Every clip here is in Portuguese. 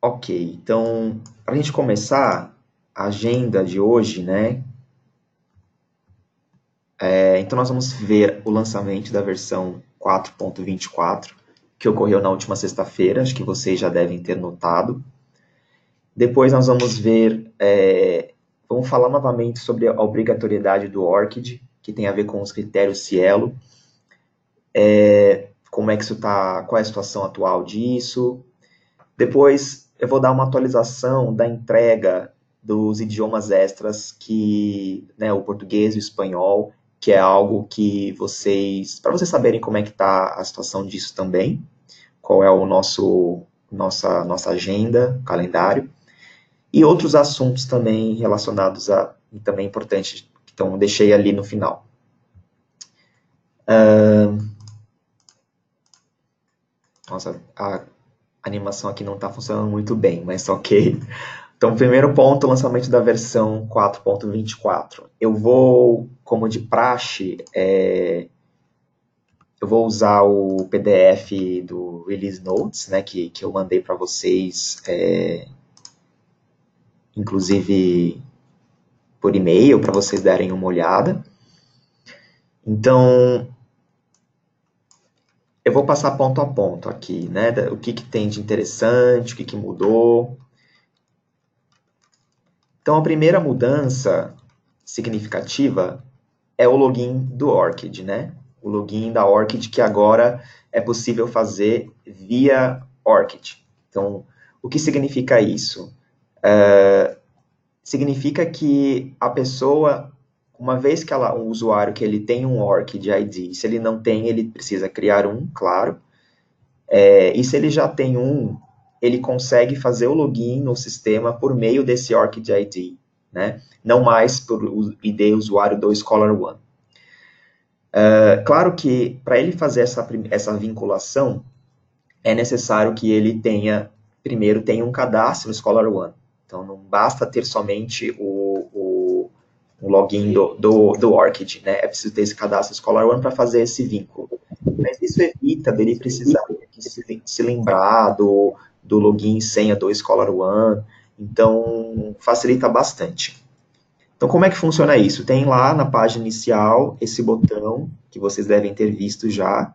Ok, então, para a gente começar a agenda de hoje, né? Então, nós vamos ver o lançamento da versão 4.24, que ocorreu na última sexta-feira, acho que vocês já devem ter notado. Depois, nós vamos ver, vamos falar novamente sobre a obrigatoriedade do ORCID, que tem a ver com os critérios Cielo, como é que isso está, qual é a situação atual disso. Depois, eu vou dar uma atualização da entrega dos idiomas extras, que, né, o português e o espanhol, que é algo que para vocês saberem como é que está a situação disso também, qual é o nossa agenda, calendário, e outros assuntos também relacionados e também importantes, então deixei ali no final. Nossa, a animação aqui não está funcionando muito bem, mas ok. Então, primeiro ponto, lançamento da versão 4.24. Eu vou, como de praxe, eu vou usar o PDF do Release Notes, né, que eu mandei para vocês, inclusive por e-mail, para vocês darem uma olhada. Então, eu vou passar ponto a ponto aqui, né, o que tem de interessante, o que mudou. Então, a primeira mudança significativa é o login do Orchid, né? O login da Orchid que agora é possível fazer via Orchid. Então, o que significa isso? Significa que a pessoa, uma vez que o usuário que ele tem um Orchid ID, se ele não tem, ele precisa criar um, claro. E se ele já tem um, ele consegue fazer o login no sistema por meio desse Orchid ID, né? Não mais por ID usuário do Scholar One. Claro que para ele fazer essa vinculação, é necessário que ele primeiro tenha um cadastro no Scholar One. Então, não basta ter somente o login do Orchid, né? É preciso ter esse cadastro no Scholar One para fazer esse vínculo. Mas isso evita dele precisar se lembrar do login e senha do Scholar One. Então, facilita bastante. Então, como é que funciona isso? Tem lá na página inicial esse botão, que vocês devem ter visto já.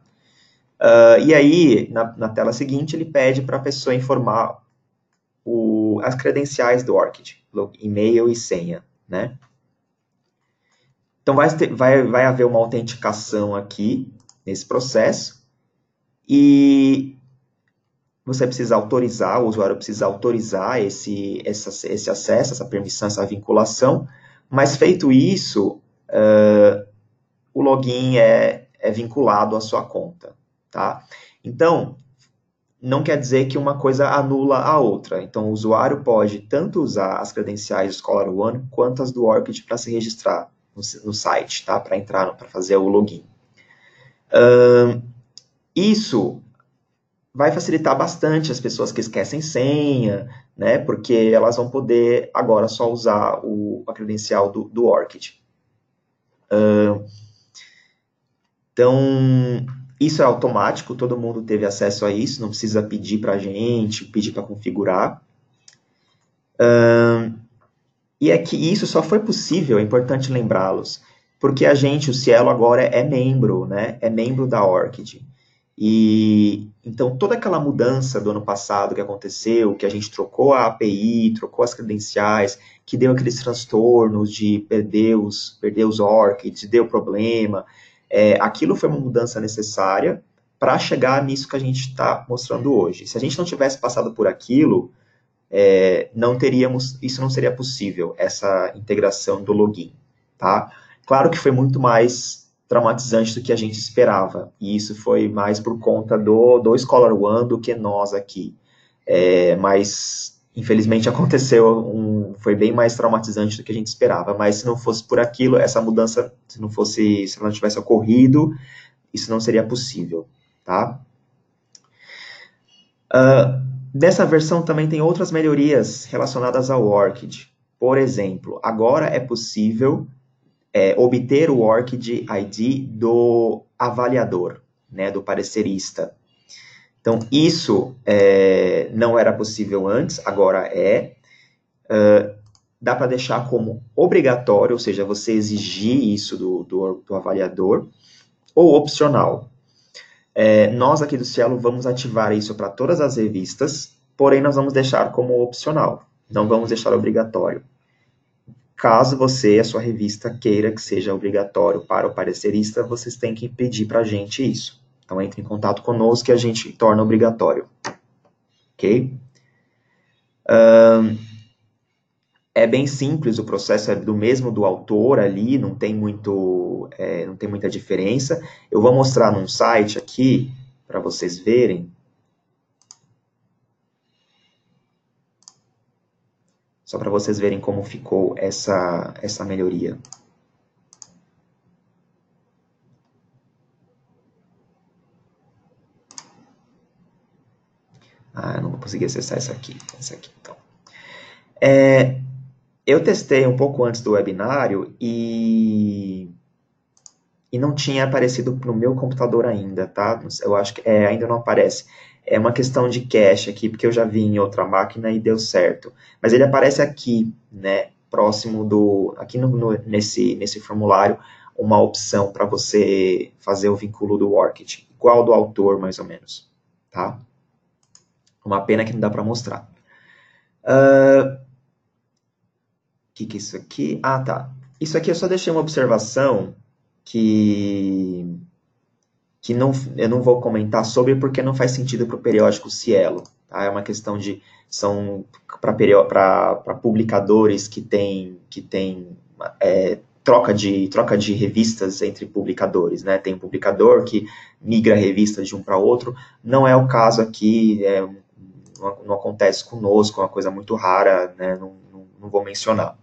E aí, na tela seguinte, ele pede para a pessoa informar as credenciais do Orchid, e-mail e senha, né? Então, vai haver uma autenticação aqui, nesse processo, e você precisa autorizar, o usuário precisa autorizar esse acesso, essa permissão, essa vinculação, mas feito isso, o login é vinculado à sua conta, tá? Então, não quer dizer que uma coisa anula a outra. Então, o usuário pode tanto usar as credenciais do Scholar One quanto as do Orchid para se registrar no site, tá? Para entrar, para fazer o login. Isso vai facilitar bastante as pessoas que esquecem senha, né? Porque elas vão poder agora só usar a credencial do Orchid. Então, isso é automático, todo mundo teve acesso a isso, não precisa pedir para a gente, pedir para configurar. E é que isso só foi possível, é importante lembrá-los, porque a gente, o Cielo, agora é membro, né? É membro da Orchid. E então toda aquela mudança do ano passado que aconteceu, que a gente trocou a API, trocou as credenciais, que deu aqueles transtornos de perder os Orchids, deu problema, aquilo foi uma mudança necessária para chegar nisso que a gente está mostrando hoje. Se a gente não tivesse passado por aquilo, isso não seria possível, essa integração do login, tá? Claro que foi muito mais traumatizante do que a gente esperava, e isso foi mais por conta do Scholar One do que nós aqui. Mas, infelizmente, aconteceu, foi bem mais traumatizante do que a gente esperava, mas se não fosse por aquilo, essa mudança, se ela não tivesse ocorrido, isso não seria possível, tá? Nessa versão também tem outras melhorias relacionadas ao Orchid. Por exemplo, agora é possível obter o Orchid ID do avaliador, né, do parecerista. Então, isso não era possível antes, agora é. Dá para deixar como obrigatório, ou seja, você exigir isso do avaliador, ou opcional. Nós aqui do Cielo vamos ativar isso para todas as revistas, porém nós vamos deixar como opcional, não vamos deixar obrigatório. Caso você, a sua revista, queira que seja obrigatório para o parecerista, vocês têm que pedir para a gente isso. Então, entre em contato conosco que a gente torna obrigatório. Ok? É bem simples, o processo é do mesmo do autor ali, não tem muita diferença. Eu vou mostrar num site aqui, para vocês verem. Só para vocês verem como ficou essa melhoria. Eu não vou conseguir acessar essa aqui então. Eu testei um pouco antes do webinário e não tinha aparecido no meu computador ainda, tá? Eu acho que ainda não aparece. É uma questão de cache aqui, porque eu já vi em outra máquina e deu certo. Mas ele aparece aqui, né, próximo aqui nesse formulário, uma opção para você fazer o vínculo do ORCID, igual ao do autor, mais ou menos, tá? Uma pena que não dá para mostrar. O que é isso aqui? Tá. Isso aqui eu só deixei uma observação que eu não vou comentar sobre porque não faz sentido para o periódico Cielo. Tá? É uma questão são para publicadores que tem troca de revistas entre publicadores, né? Tem um publicador que migra revistas de um para outro. Não é o caso aqui, não acontece conosco, é uma coisa muito rara, né? Não vou mencionar.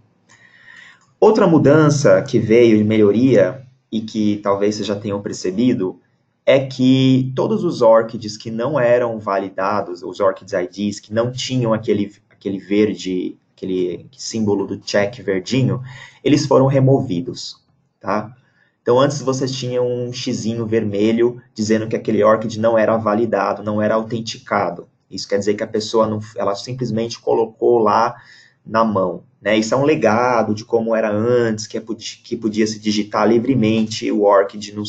Outra mudança que veio de melhoria e que talvez vocês já tenham percebido é que todos os ORCIDs que não eram validados, os ORCIDs IDs, que não tinham aquele verde, aquele símbolo do check verdinho, eles foram removidos, tá? Então, antes vocês tinham um xizinho vermelho dizendo que aquele ORCID não era validado, não era autenticado. Isso quer dizer que a pessoa ela simplesmente colocou lá na mão. Né? Isso é um legado de como era antes, que podia se digitar livremente o ORCID no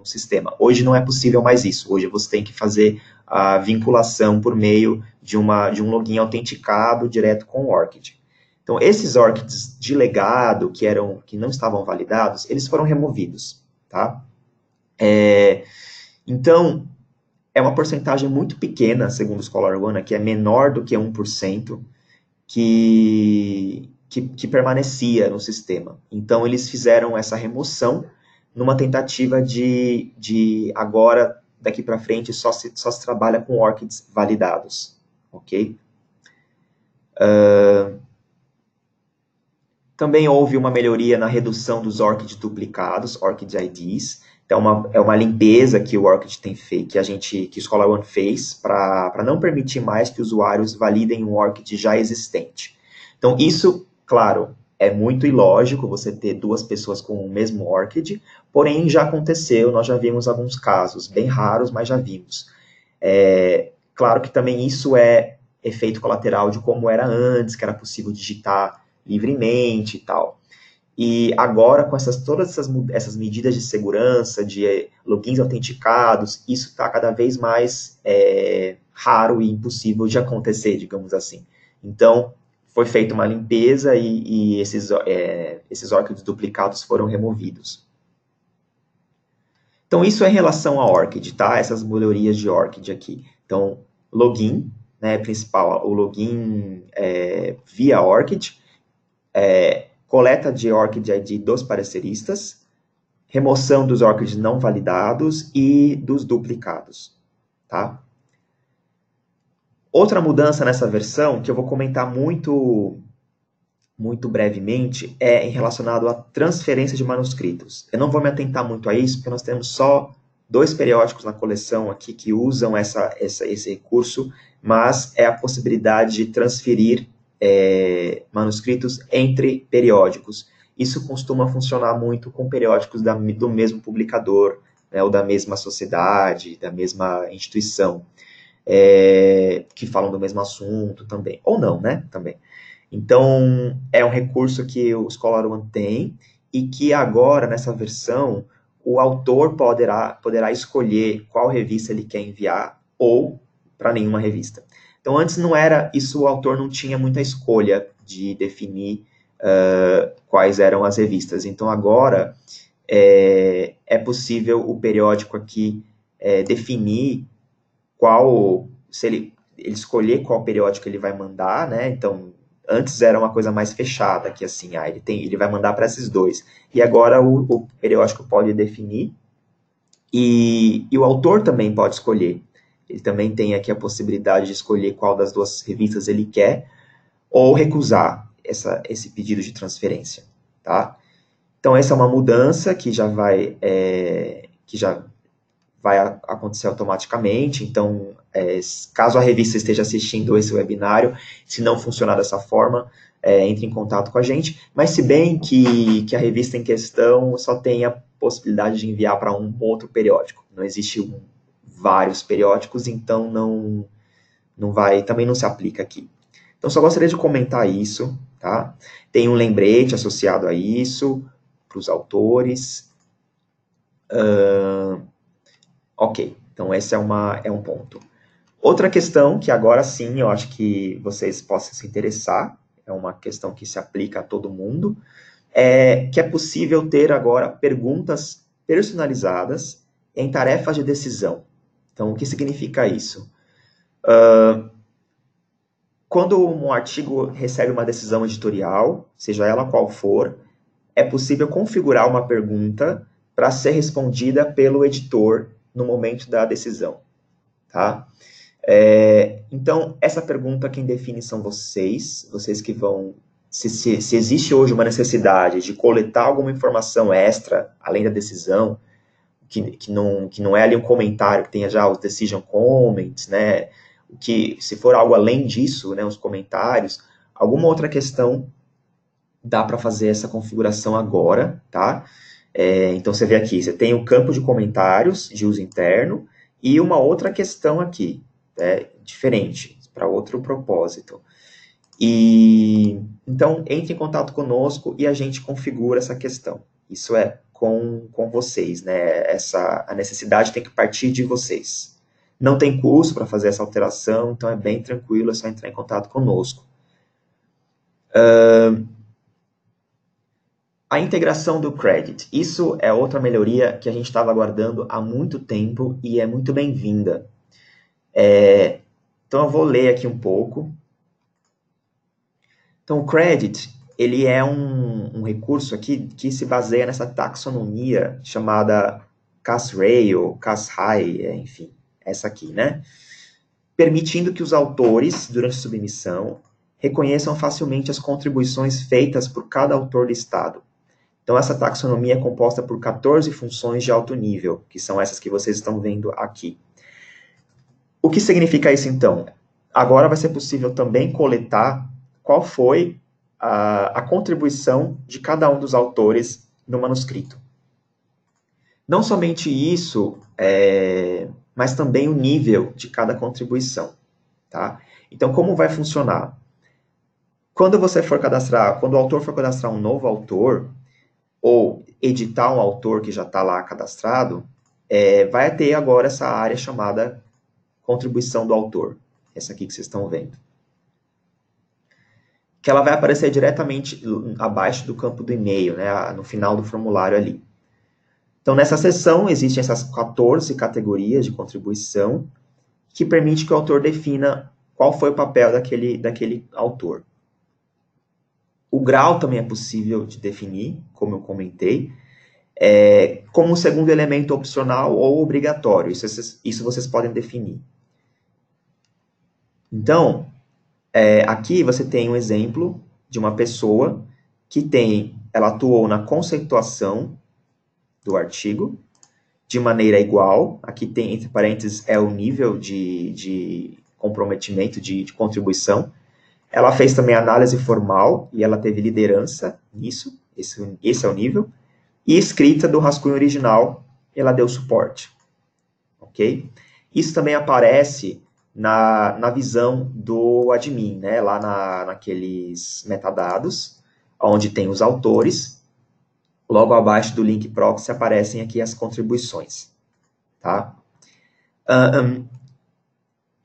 sistema. Hoje não é possível mais isso. Hoje você tem que fazer a vinculação por meio de um login autenticado direto com o ORCID. Então, esses ORCIDs de legado, que não estavam validados, eles foram removidos. Tá? Então, é uma porcentagem muito pequena, segundo o ScholarOne, que é menor do que 1%, que permanecia no sistema. Então, eles fizeram essa remoção numa tentativa de agora, daqui para frente, só se trabalha com ORCIDs validados. Ok? Também houve uma melhoria na redução dos ORCID duplicados, ORCID IDs. Então, é uma limpeza que o ORCID tem feito, que o ScholarOne fez, para não permitir mais que usuários validem um ORCID já existente. Então, isso, claro, é muito ilógico você ter duas pessoas com o mesmo ORCID, porém já aconteceu, nós já vimos alguns casos, bem raros, mas já vimos. Claro que também isso é efeito colateral de como era antes, que era possível digitar livremente e tal. E agora, com todas essas medidas de segurança, de logins autenticados, isso está cada vez mais raro e impossível de acontecer, digamos assim. Então, foi feita uma limpeza e esses ORCIDs duplicados foram removidos. Então, isso é em relação a ORCID, tá? Essas melhorias de ORCID aqui. Então, login, né, principal, o login via ORCID, coleta de ORCID ID dos pareceristas, remoção dos ORCIDs não validados e dos duplicados, tá? Outra mudança nessa versão, que eu vou comentar muito brevemente, é relacionado à transferência de manuscritos. Eu não vou me atentar muito a isso, porque nós temos só 2 periódicos na coleção aqui que usam esse recurso, mas é a possibilidade de transferir manuscritos entre periódicos. Isso costuma funcionar muito com periódicos do mesmo publicador, né, ou da mesma sociedade, da mesma instituição, que falam do mesmo assunto também, ou não, né, também. Então, é um recurso que o Scholar One tem, e que agora, nessa versão, o autor poderá escolher qual revista ele quer enviar, ou para nenhuma revista. Então, antes não era isso, o autor não tinha muita escolha de definir quais eram as revistas. Então, agora, é possível o periódico aqui definir se ele escolher qual periódico ele vai mandar, né? Então, antes era uma coisa mais fechada, que assim, ele vai mandar para esses dois. E agora o periódico pode definir, e o autor também pode escolher. Ele também tem aqui a possibilidade de escolher qual das duas revistas ele quer, ou recusar esse pedido de transferência, tá? Então, essa é uma mudança que já vai acontecer automaticamente. Então, caso a revista esteja assistindo esse webinário, se não funcionar dessa forma, entre em contato com a gente. Mas se bem que a revista em questão só tem a possibilidade de enviar para um outro periódico. Não existe vários periódicos, então também não se aplica aqui. Então, só gostaria de comentar isso, tá? Tem um lembrete associado a isso, para os autores. Ok, então esse é um ponto. Outra questão, que agora sim eu acho que vocês possam se interessar, é uma questão que se aplica a todo mundo, que é possível ter agora perguntas personalizadas em tarefas de decisão. Então, o que significa isso? Quando um artigo recebe uma decisão editorial, seja ela qual for, é possível configurar uma pergunta para ser respondida pelo editor no momento da decisão, tá? Então, essa pergunta quem define são vocês que vão... Se existe hoje uma necessidade de coletar alguma informação extra, além da decisão, que não é ali um comentário, que tenha já os decision comments, né? Se for algo além disso, né, os comentários, alguma outra questão, dá para fazer essa configuração agora, tá? Então, você vê aqui, você tem o campo de comentários de uso interno e uma outra questão aqui, diferente, para outro propósito. Então, entre em contato conosco e a gente configura essa questão. Isso é com vocês, né? A necessidade tem que partir de vocês. Não tem custo para fazer essa alteração, então é bem tranquilo, é só entrar em contato conosco. A integração do credit. Isso é outra melhoria que a gente estava aguardando há muito tempo e é muito bem-vinda. Então, eu vou ler aqui um pouco. Então, o credit, ele é um recurso aqui que se baseia nessa taxonomia chamada CAS-RAIL, CAS-HIGH, enfim, essa aqui, né? Permitindo que os autores, durante a submissão, reconheçam facilmente as contribuições feitas por cada autor listado. Então, essa taxonomia é composta por 14 funções de alto nível, que são essas que vocês estão vendo aqui. O que significa isso, então? Agora vai ser possível também coletar qual foi a contribuição de cada um dos autores no manuscrito. Não somente isso, mas também o nível de cada contribuição, tá? Então, como vai funcionar? Quando o autor for cadastrar um novo autor, ou editar um autor que já está lá cadastrado, vai ter agora essa área chamada contribuição do autor, essa aqui que vocês estão vendo. Que ela vai aparecer diretamente abaixo do campo do e-mail, né, no final do formulário ali. Então, nessa seção, existem essas 14 categorias de contribuição que permite que o autor defina qual foi o papel daquele autor. O grau também é possível de definir, como eu comentei, como um segundo elemento opcional ou obrigatório. Isso vocês podem definir. Então, aqui você tem um exemplo de uma pessoa que ela atuou na conceituação do artigo, de maneira igual, aqui tem, entre parênteses, o nível de comprometimento, de contribuição. Ela fez também análise formal, e ela teve liderança nisso, esse é o nível, e escrita do rascunho original, ela deu suporte, ok? Isso também aparece na visão do admin, né? Lá naqueles metadados, onde tem os autores, logo abaixo do link proxy aparecem aqui as contribuições, tá?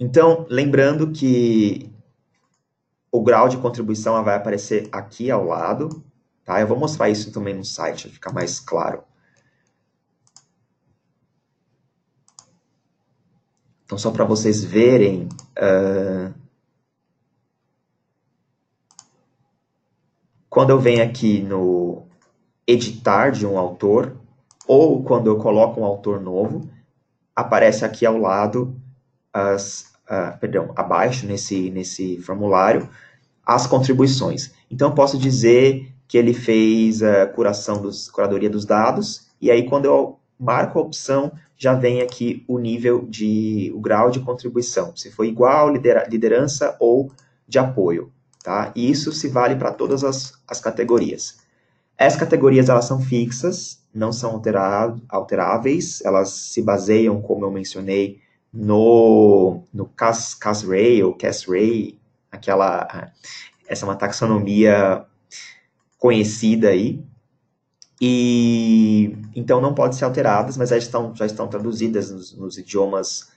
Então, lembrando que o grau de contribuição vai aparecer aqui ao lado, tá? Eu vou mostrar isso também no site, para ficar mais claro. Então, só para vocês verem, quando eu venho aqui no editar de um autor, ou quando eu coloco um autor novo, aparece aqui ao lado, abaixo nesse formulário, as contribuições. Então, eu posso dizer que ele fez a curadoria dos dados, e aí quando eu marco a opção, já vem aqui o grau de contribuição, se foi igual, liderança ou de apoio, tá? E isso se vale para todas as categorias. As categorias, elas são fixas, não são alteráveis, elas se baseiam, como eu mencionei, no CAS-RAY ou CAS-RAY, essa é uma taxonomia conhecida aí, e então não podem ser alteradas, mas já estão traduzidas nos idiomas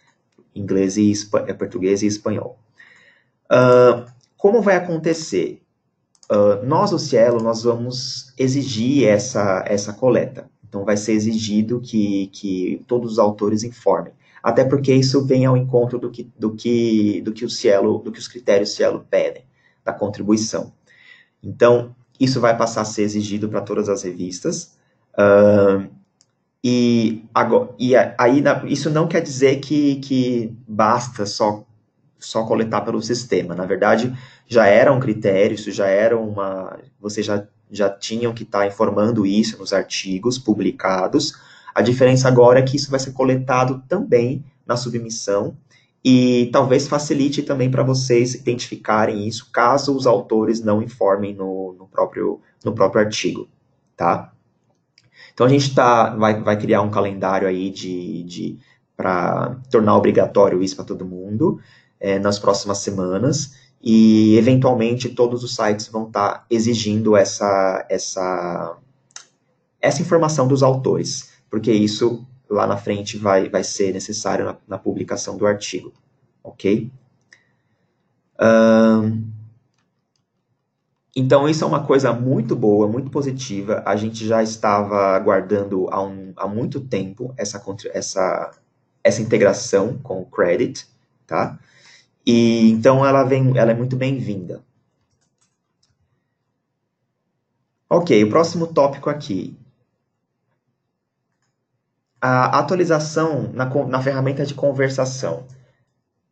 inglês, português e espanhol. Como vai acontecer? Nós, o Cielo, nós vamos exigir essa coleta. Então, vai ser exigido que todos os autores informem. Até porque isso vem ao encontro do que os critérios Cielo pedem, da contribuição. Então, isso vai passar a ser exigido para todas as revistas. Isso não quer dizer que basta só coletar pelo sistema. Na verdade, já era um critério, isso já era vocês já tinham que estar informando isso nos artigos publicados. A diferença agora é que isso vai ser coletado também na submissão e talvez facilite também para vocês identificarem isso, caso os autores não informem no próprio artigo, tá? Então, a gente vai criar um calendário aí para tornar obrigatório isso para todo mundo nas próximas semanas, e, eventualmente, todos os sites vão estar exigindo essa informação dos autores, porque isso, lá na frente, vai ser necessário na publicação do artigo, ok? Então, isso é uma coisa muito boa, muito positiva. A gente já estava aguardando há muito tempo essa integração com o Credit, tá? E então ela é muito bem-vinda. Ok, o próximo tópico aqui. A atualização na ferramenta de conversação.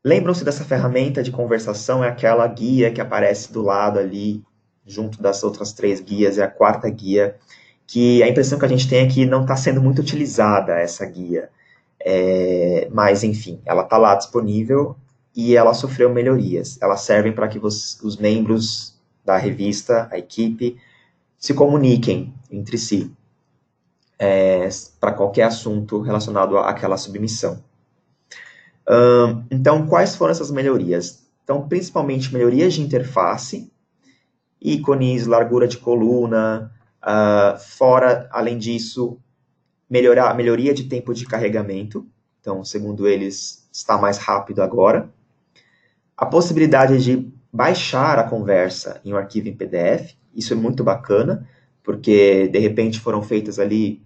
Lembram-se dessa ferramenta de conversação? É aquela guia que aparece do lado ali, junto das outras 3 guias, é a 4ª guia, que a impressão que a gente tem é que não está sendo muito utilizada essa guia. Mas, enfim, ela está lá disponível e ela sofreu melhorias. Elas servem para que os membros da revista, a equipe, se comuniquem entre si para qualquer assunto relacionado àquela submissão. Então, quais foram essas melhorias? Então, principalmente melhorias de interface, ícones, largura de coluna, além disso, melhoria de tempo de carregamento. Então, segundo eles, está mais rápido agora. A possibilidade de baixar a conversa em um arquivo em PDF, isso é muito bacana, porque, de repente, foram feitas ali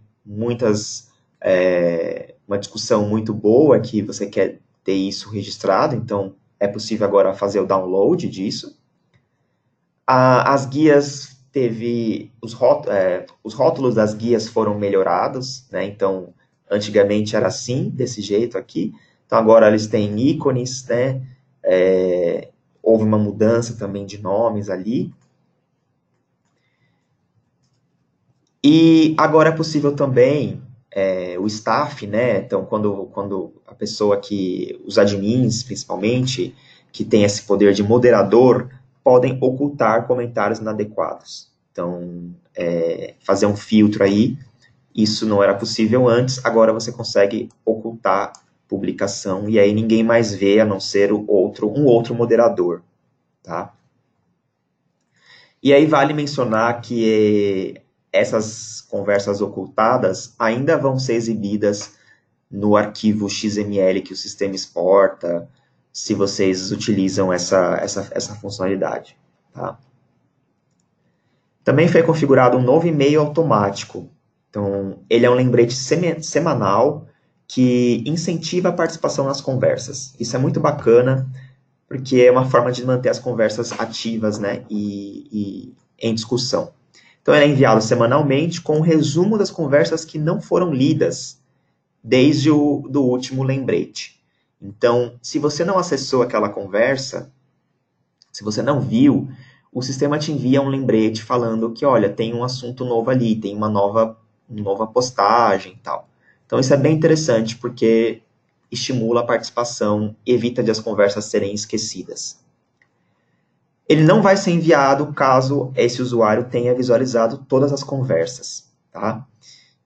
uma discussão muito boa, que você quer ter isso registrado, então é possível agora fazer o download disso. As guias os rótulos das guias foram melhorados, né? Então, antigamente era assim, desse jeito aqui, então agora eles têm ícones, né? Houve uma mudança também de nomes ali. E agora é possível também o staff, né? Então, quando a pessoa os admins, principalmente, que tem esse poder de moderador, podem ocultar comentários inadequados. Então, fazer um filtro aí Isso não era possível antes, agora você consegue ocultar publicação e aí ninguém mais vê a não ser um outro moderador, tá? E aí vale mencionar que essas conversas ocultadas ainda vão ser exibidas no arquivo XML que o sistema exporta, se vocês utilizam essa funcionalidade, tá? Também foi configurado um novo e-mail automático. Então, ele é um lembrete semanal que incentiva a participação nas conversas. Isso é muito bacana, porque é uma forma de manter as conversas ativas, né, e em discussão. Então, ele é enviado semanalmente com um resumo das conversas que não foram lidas desde do último lembrete. Então, se você não acessou aquela conversa, se você não viu, o sistema te envia um lembrete falando que, olha, tem um assunto novo ali, tem uma nova postagem e tal. Então, isso é bem interessante, porque estimula a participação, evita de as conversas serem esquecidas. Ele não vai ser enviado caso esse usuário tenha visualizado todas as conversas, tá?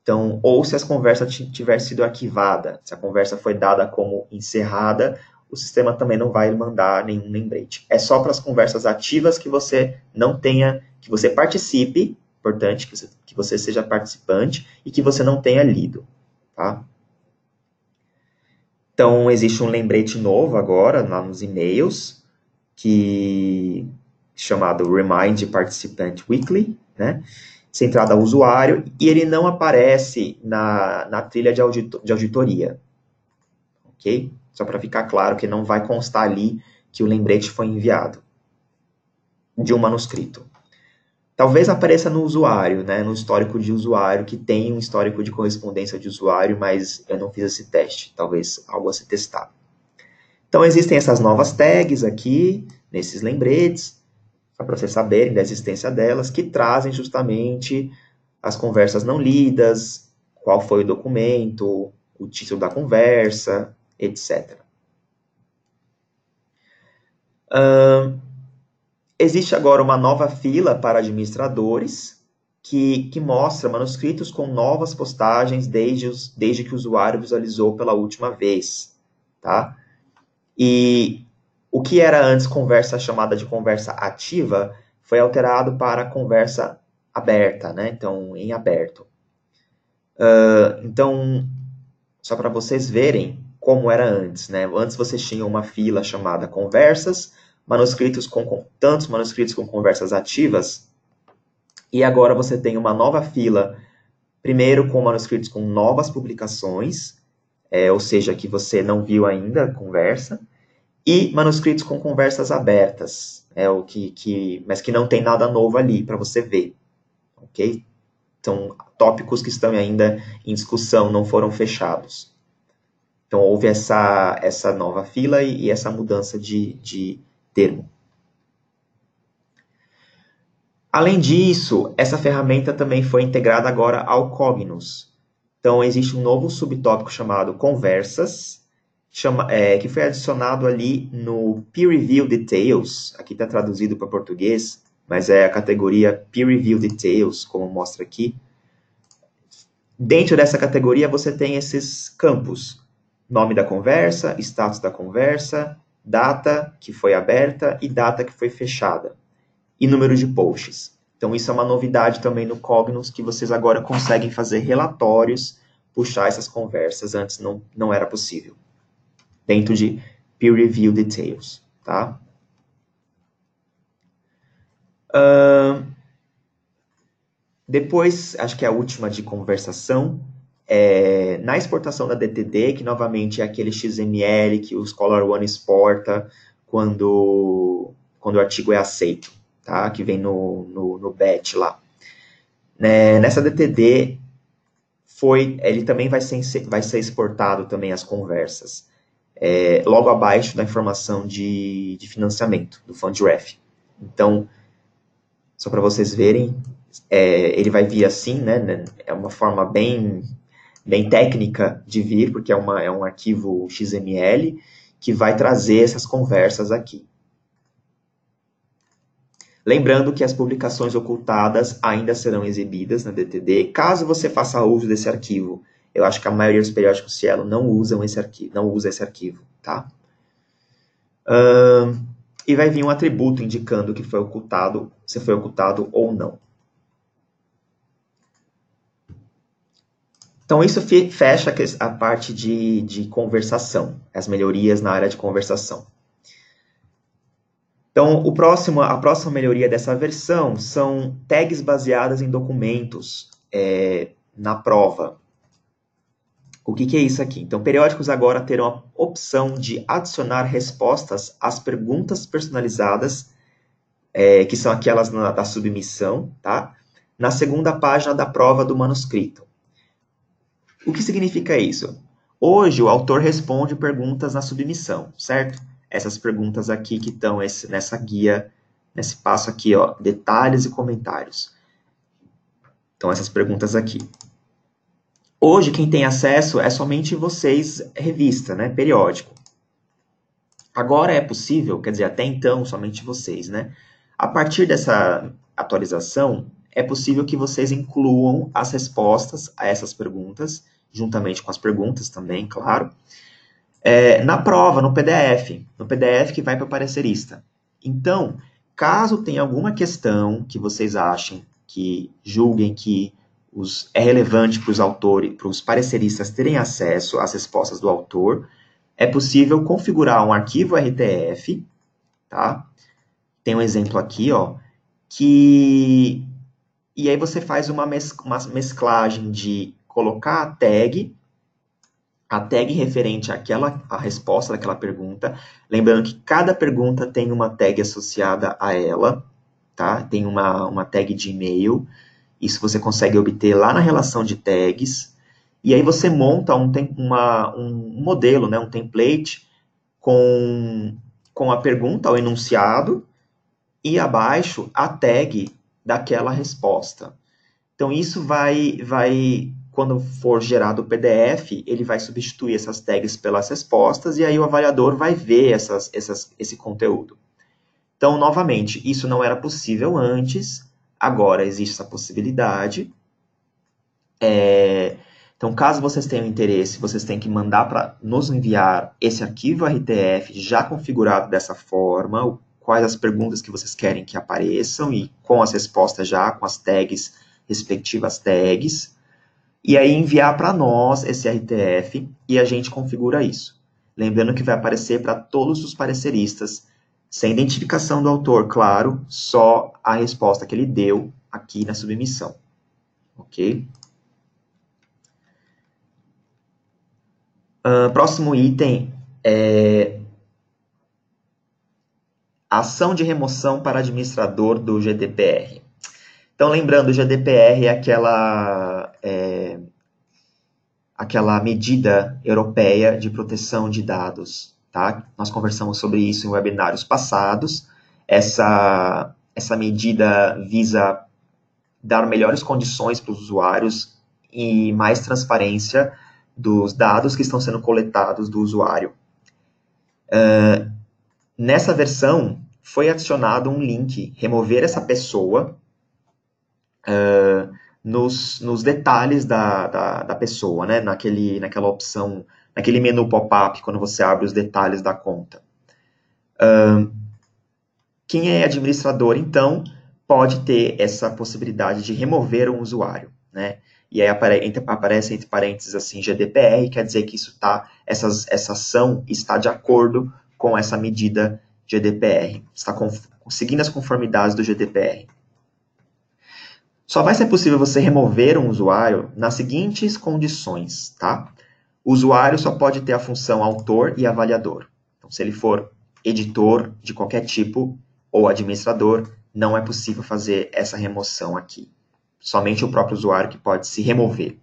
Então, ou se as conversas tiver sido arquivada, se a conversa foi dada como encerrada, o sistema também não vai mandar nenhum lembrete. É só para as conversas ativas que você não tenha, que você participe, importante que você seja participante e que você não tenha lido, tá? Então, existe um lembrete novo agora, lá nos e-mails, chamado Remind Participant Weekly, né? Centrado ao usuário, e ele não aparece na trilha de auditoria, ok? Só para ficar claro que não vai constar ali que o lembrete foi enviado de um manuscrito. Talvez apareça no usuário, né, no histórico de usuário, que tem um histórico de correspondência de usuário, mas eu não fiz esse teste, talvez algo a se testar. Então, existem essas novas tags aqui, nesses lembretes, só para vocês saberem da existência delas, que trazem justamente as conversas não lidas, qual foi o documento, o título da conversa, etc. Existe agora uma nova fila para administradores, que mostra manuscritos com novas postagens desde que o usuário visualizou pela última vez, tá? E o que era antes conversa chamada de conversa ativa foi alterado para conversa aberta, né? Então, em aberto. Então, só para vocês verem como era antes, né? Antes vocês tinham uma fila chamada conversas, tantos manuscritos com conversas ativas, e agora você tem uma nova fila, primeiro com manuscritos com novas publicações, ou seja, que você não viu ainda a conversa, e manuscritos com conversas abertas, mas que não tem nada novo ali para você ver, ok? Então, tópicos que estão ainda em discussão, não foram fechados. Então, houve essa nova fila e essa mudança de termo. Além disso, essa ferramenta também foi integrada agora ao Cognos. Então, existe um novo subtópico chamado Conversas, que foi adicionado ali no Peer Review Details, aqui está traduzido para português, mas é a categoria Peer Review Details, como mostra aqui. Dentro dessa categoria, você tem esses campos: nome da conversa, status da conversa, data que foi aberta e data que foi fechada, e número de posts. Então, isso é uma novidade também no Cognos, que vocês agora conseguem fazer relatórios, puxar essas conversas, antes não era possível, dentro de Peer Review Details, tá? Depois, acho que é a última de conversação, na exportação da DTD, que novamente é aquele XML que o ScholarOne exporta quando o artigo é aceito, tá? Que vem no BET lá. Nessa DTD, ele também vai ser exportado também as conversas, logo abaixo da informação de financiamento, do Fundraf. Então, só para vocês verem, ele vai vir assim, né? É uma forma bem técnica de vir, porque é um arquivo XML que vai trazer essas conversas aqui. Lembrando que as publicações ocultadas ainda serão exibidas na DTD, caso você faça uso desse arquivo. Eu acho que a maioria dos periódicos Cielo não usam esse arquivo, não usa esse arquivo, tá? E vai vir um atributo indicando que foi ocultado, se foi ocultado ou não. Então, isso fecha a parte de conversação, as melhorias na área de conversação. Então, a próxima melhoria dessa versão são tags baseadas em documentos na prova. O que é isso aqui? Então, periódicos agora terão a opção de adicionar respostas às perguntas personalizadas, que são aquelas da submissão, tá? Na segunda página da prova do manuscrito. O que significa isso? Hoje, o autor responde perguntas na submissão, certo? Essas perguntas aqui que estão nessa guia, nesse passo aqui, ó, detalhes e comentários. Então, essas perguntas aqui. Hoje, quem tem acesso é somente vocês, revista, né, periódico. Agora é possível, quer dizer, até então, somente vocês, né? A partir dessa atualização, é possível que vocês incluam as respostas a essas perguntas, juntamente com as perguntas também, claro, na prova, no PDF que vai para o parecerista. Então, caso tenha alguma questão que vocês achem, que julguem que é relevante para os autores, para os pareceristas terem acesso às respostas do autor, é possível configurar um arquivo RTF, tá? Tem um exemplo aqui, ó, e aí você faz uma mesclagem de colocar a tag referente à resposta daquela pergunta, lembrando que cada pergunta tem uma tag associada a ela, tá? Tem uma tag de e-mail, isso você consegue obter lá na relação de tags, e aí você monta um modelo, né, um template com a pergunta, o enunciado, e abaixo a tag daquela resposta. Então, isso quando for gerado o PDF, ele vai substituir essas tags pelas respostas, e aí o avaliador vai ver esse conteúdo. Então, novamente, isso não era possível antes, agora existe essa possibilidade. Então, caso vocês tenham interesse, vocês têm que mandar para nos enviar esse arquivo RTF já configurado dessa forma, quais as perguntas que vocês querem que apareçam, e com as respostas já, com as tags, respectivas tags, e aí enviar para nós esse RTF e a gente configura isso. Lembrando que vai aparecer para todos os pareceristas, sem identificação do autor, claro, só a resposta que ele deu aqui na submissão. Ok? Próximo item é ação de remoção para administrador do GDPR. Então, lembrando, o GDPR é aquela medida europeia de proteção de dados, tá? Nós conversamos sobre isso em webinários passados. Essa medida visa dar melhores condições para os usuários e mais transparência dos dados que estão sendo coletados do usuário. Nessa versão, foi adicionado um link, remover essa pessoa, nos detalhes da pessoa, né? Naquela opção, naquele menu pop-up, quando você abre os detalhes da conta. Quem é administrador, então, pode ter essa possibilidade de remover um usuário, né? E aí aparece entre parênteses assim, GDPR, quer dizer que essa ação está de acordo com essa medida GDPR, está seguindo as conformidades do GDPR. Só vai ser possível você remover um usuário nas seguintes condições, tá? O usuário só pode ter a função autor e avaliador. Então, se ele for editor de qualquer tipo ou administrador, não é possível fazer essa remoção aqui. Somente o próprio usuário que pode se remover.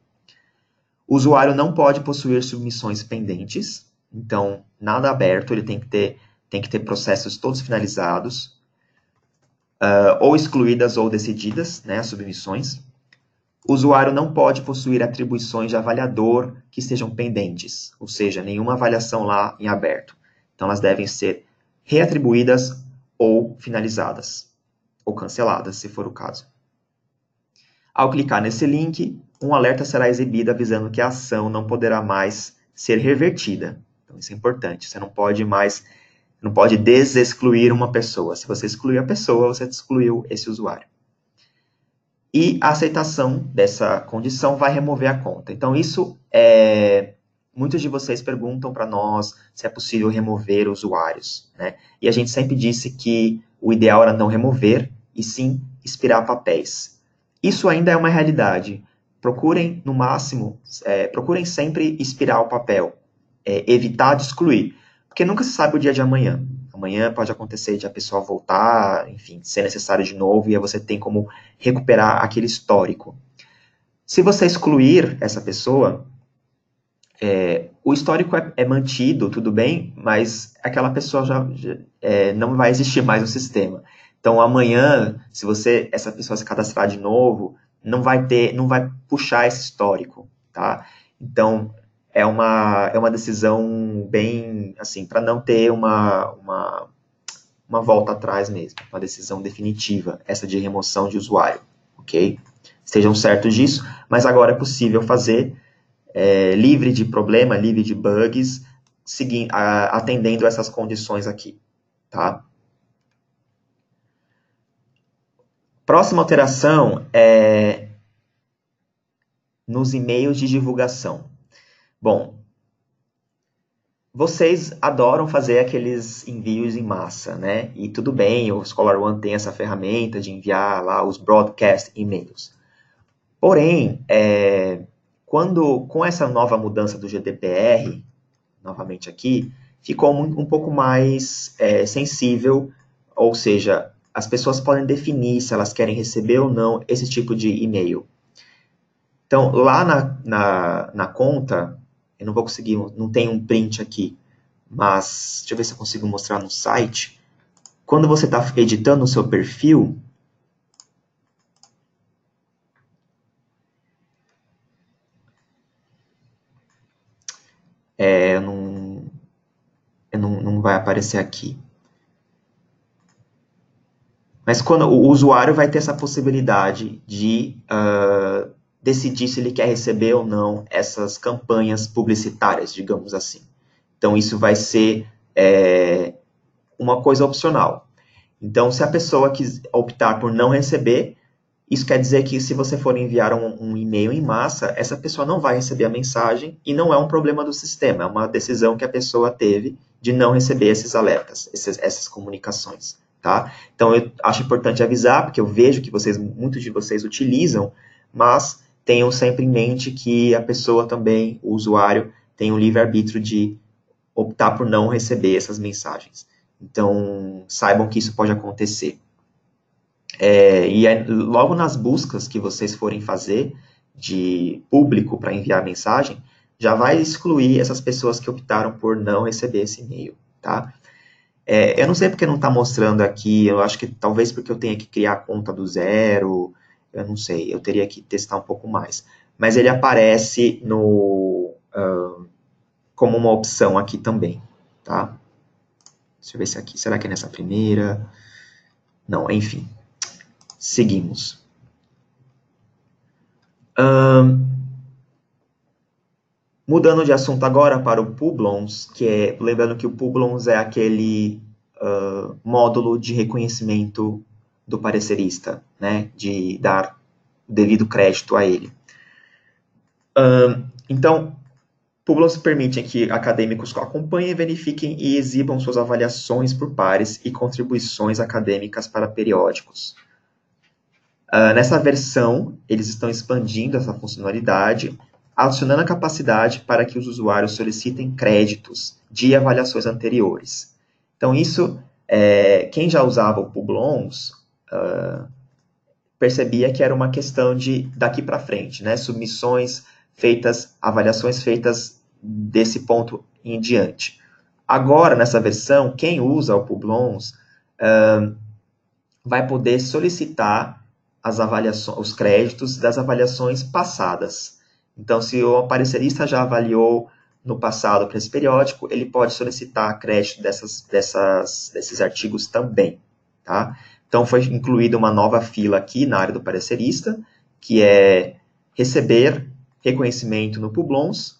O usuário não pode possuir submissões pendentes, então, nada aberto, ele tem que ter processos todos finalizados, ou excluídas ou decididas, né, as submissões. O usuário não pode possuir atribuições de avaliador que estejam pendentes, ou seja, nenhuma avaliação lá em aberto. Então, elas devem ser reatribuídas ou finalizadas. ou canceladas, se for o caso. Ao clicar nesse link, um alerta será exibido avisando que a ação não poderá mais ser revertida. Então, isso é importante. Você não pode desexcluir uma pessoa. Se você excluir a pessoa, você excluiu esse usuário. E a aceitação dessa condição vai remover a conta. Então, muitos de vocês perguntam para nós se é possível remover usuários, né? E a gente sempre disse que o ideal era não remover, e sim expirar papéis. Isso ainda é uma realidade. Procurem, no máximo, procurem sempre expirar o papel, evitar de excluir, porque nunca se sabe o dia de amanhã. Amanhã pode acontecer de a pessoa voltar, enfim, ser necessário de novo, e aí você tem como recuperar aquele histórico. Se você excluir essa pessoa, o histórico é mantido, tudo bem, mas aquela pessoa já não vai existir mais no sistema. Então, amanhã, se essa pessoa se cadastrar de novo, não vai puxar esse histórico, tá? Então, é uma decisão bem, assim, para não ter uma volta atrás mesmo, uma decisão definitiva, essa de remoção de usuário, ok? Estejam certos disso, mas agora é possível fazer livre de problema, livre de bugs, atendendo essas condições aqui, tá? Próxima alteração é nos e-mails de divulgação. Bom, vocês adoram fazer aqueles envios em massa, né? E tudo bem, o ScholarOne tem essa ferramenta de enviar lá os broadcast e-mails. Porém, com essa nova mudança do GDPR, novamente aqui, ficou um pouco mais sensível, ou seja, as pessoas podem definir se elas querem receber ou não esse tipo de e-mail. Então, lá na conta, eu não vou conseguir, não tem um print aqui, mas deixa eu ver se eu consigo mostrar no site. Quando você está editando o seu perfil, não vai aparecer aqui. Mas quando o usuário vai ter essa possibilidade de decidir se ele quer receber ou não essas campanhas publicitárias, digamos assim. Então, isso vai ser uma coisa opcional. Então, se a pessoa optar por não receber, isso quer dizer que se você for enviar um e-mail em massa, essa pessoa não vai receber a mensagem e não é um problema do sistema, é uma decisão que a pessoa teve de não receber esses alertas, essas comunicações. Tá? Então, eu acho importante avisar, porque eu vejo que muitos de vocês utilizam, mas tenham sempre em mente que a pessoa também, o usuário, tem o livre-arbítrio de optar por não receber essas mensagens. Então, saibam que isso pode acontecer. Logo nas buscas que vocês forem fazer de público para enviar mensagem, já vai excluir essas pessoas que optaram por não receber esse e-mail, tá? Eu não sei porque não está mostrando aqui, eu acho que talvez porque eu tenha que criar a conta do zero, eu não sei, eu teria que testar um pouco mais. Mas ele aparece como uma opção aqui também, tá? Deixa eu ver se aqui, será que é nessa primeira? Não, enfim. Seguimos. Mudando de assunto agora para o Publons, lembrando que o Publons é aquele módulo de reconhecimento do parecerista, né, de dar o devido crédito a ele. Então, Publons permite que acadêmicos acompanhem, verifiquem e exibam suas avaliações por pares e contribuições acadêmicas para periódicos. Nessa versão, eles estão expandindo essa funcionalidade, adicionando a capacidade para que os usuários solicitem créditos de avaliações anteriores. Então, isso, quem já usava o Publons percebia que era uma questão de daqui para frente, né? Submissões feitas, avaliações feitas desse ponto em diante. Agora, nessa versão, quem usa o Publons vai poder solicitar os créditos das avaliações passadas. Então, se o parecerista já avaliou no passado para esse periódico, ele pode solicitar crédito desses artigos também, tá? Então, foi incluída uma nova fila aqui na área do parecerista, que é receber reconhecimento no Publons,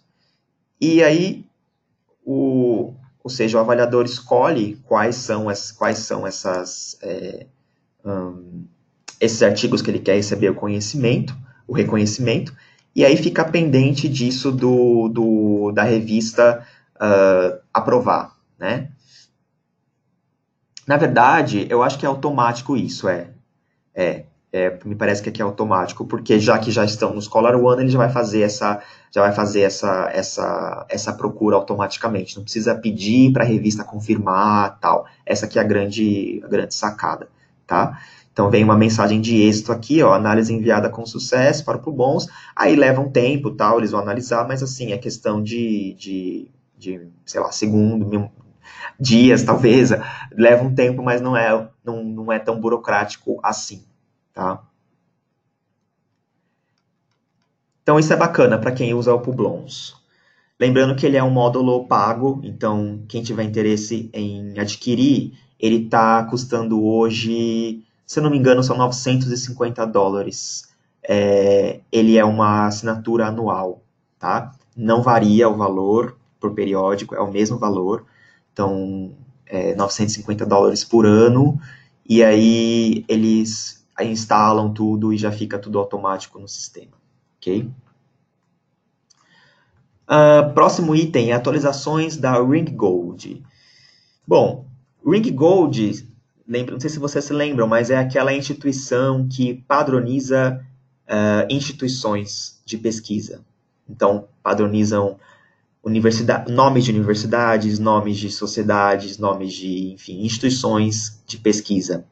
e aí, ou seja, o avaliador escolhe quais são esses artigos que ele quer receber o reconhecimento, e aí fica pendente disso da revista aprovar, né? Na verdade, eu acho que é automático isso, me parece que aqui é automático, porque já que já estão no Scholar One, ele já vai fazer essa procura automaticamente, não precisa pedir para a revista confirmar, tal. Essa aqui é a grande sacada, tá? Então, vem uma mensagem de êxito aqui, ó, análise enviada com sucesso para o Publons, aí leva um tempo, tal, eles vão analisar, mas assim, é questão de sei lá, segundo, dias, talvez, leva um tempo, mas não é tão burocrático assim, tá? Então, isso é bacana para quem usa o Publons. Lembrando que ele é um módulo pago, então quem tiver interesse em adquirir, ele está custando hoje, se eu não me engano, são $950. Ele é uma assinatura anual, tá? Não varia o valor por periódico, é o mesmo valor. Então, $950 por ano, e aí eles instalam tudo e já fica tudo automático no sistema, ok? Próximo item, atualizações da Ring Gold. Bom, Ring Gold, não sei se vocês se lembram, mas é aquela instituição que padroniza instituições de pesquisa. Então, padronizam nomes de universidades, nomes de sociedades, nomes de, enfim, instituições de pesquisa.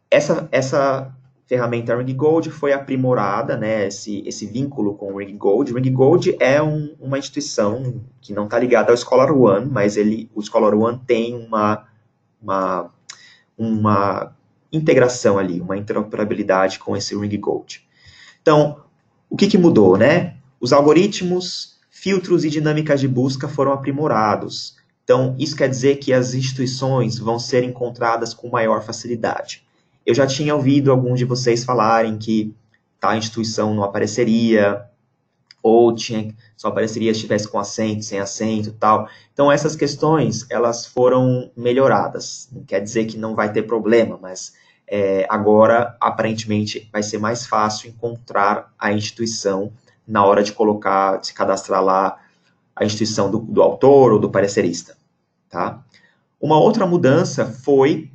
Essa ferramenta Ring Gold foi aprimorada, né, esse vínculo com o Ring Gold. Ring Gold é uma instituição que não está ligada ao Scholar One, mas o Scholar One tem uma integração ali, uma interoperabilidade com esse Ring Gold. Então, o que mudou, né? Os algoritmos, filtros e dinâmicas de busca foram aprimorados. Então, isso quer dizer que as instituições vão ser encontradas com maior facilidade. Eu já tinha ouvido alguns de vocês falarem que tal instituição não apareceria, ou só apareceria se estivesse com acento, sem acento e tal. Então, essas questões, elas foram melhoradas. Não quer dizer que não vai ter problema, mas agora, aparentemente, vai ser mais fácil encontrar a instituição na hora de se cadastrar lá a instituição do autor ou do parecerista, tá? Uma outra mudança foi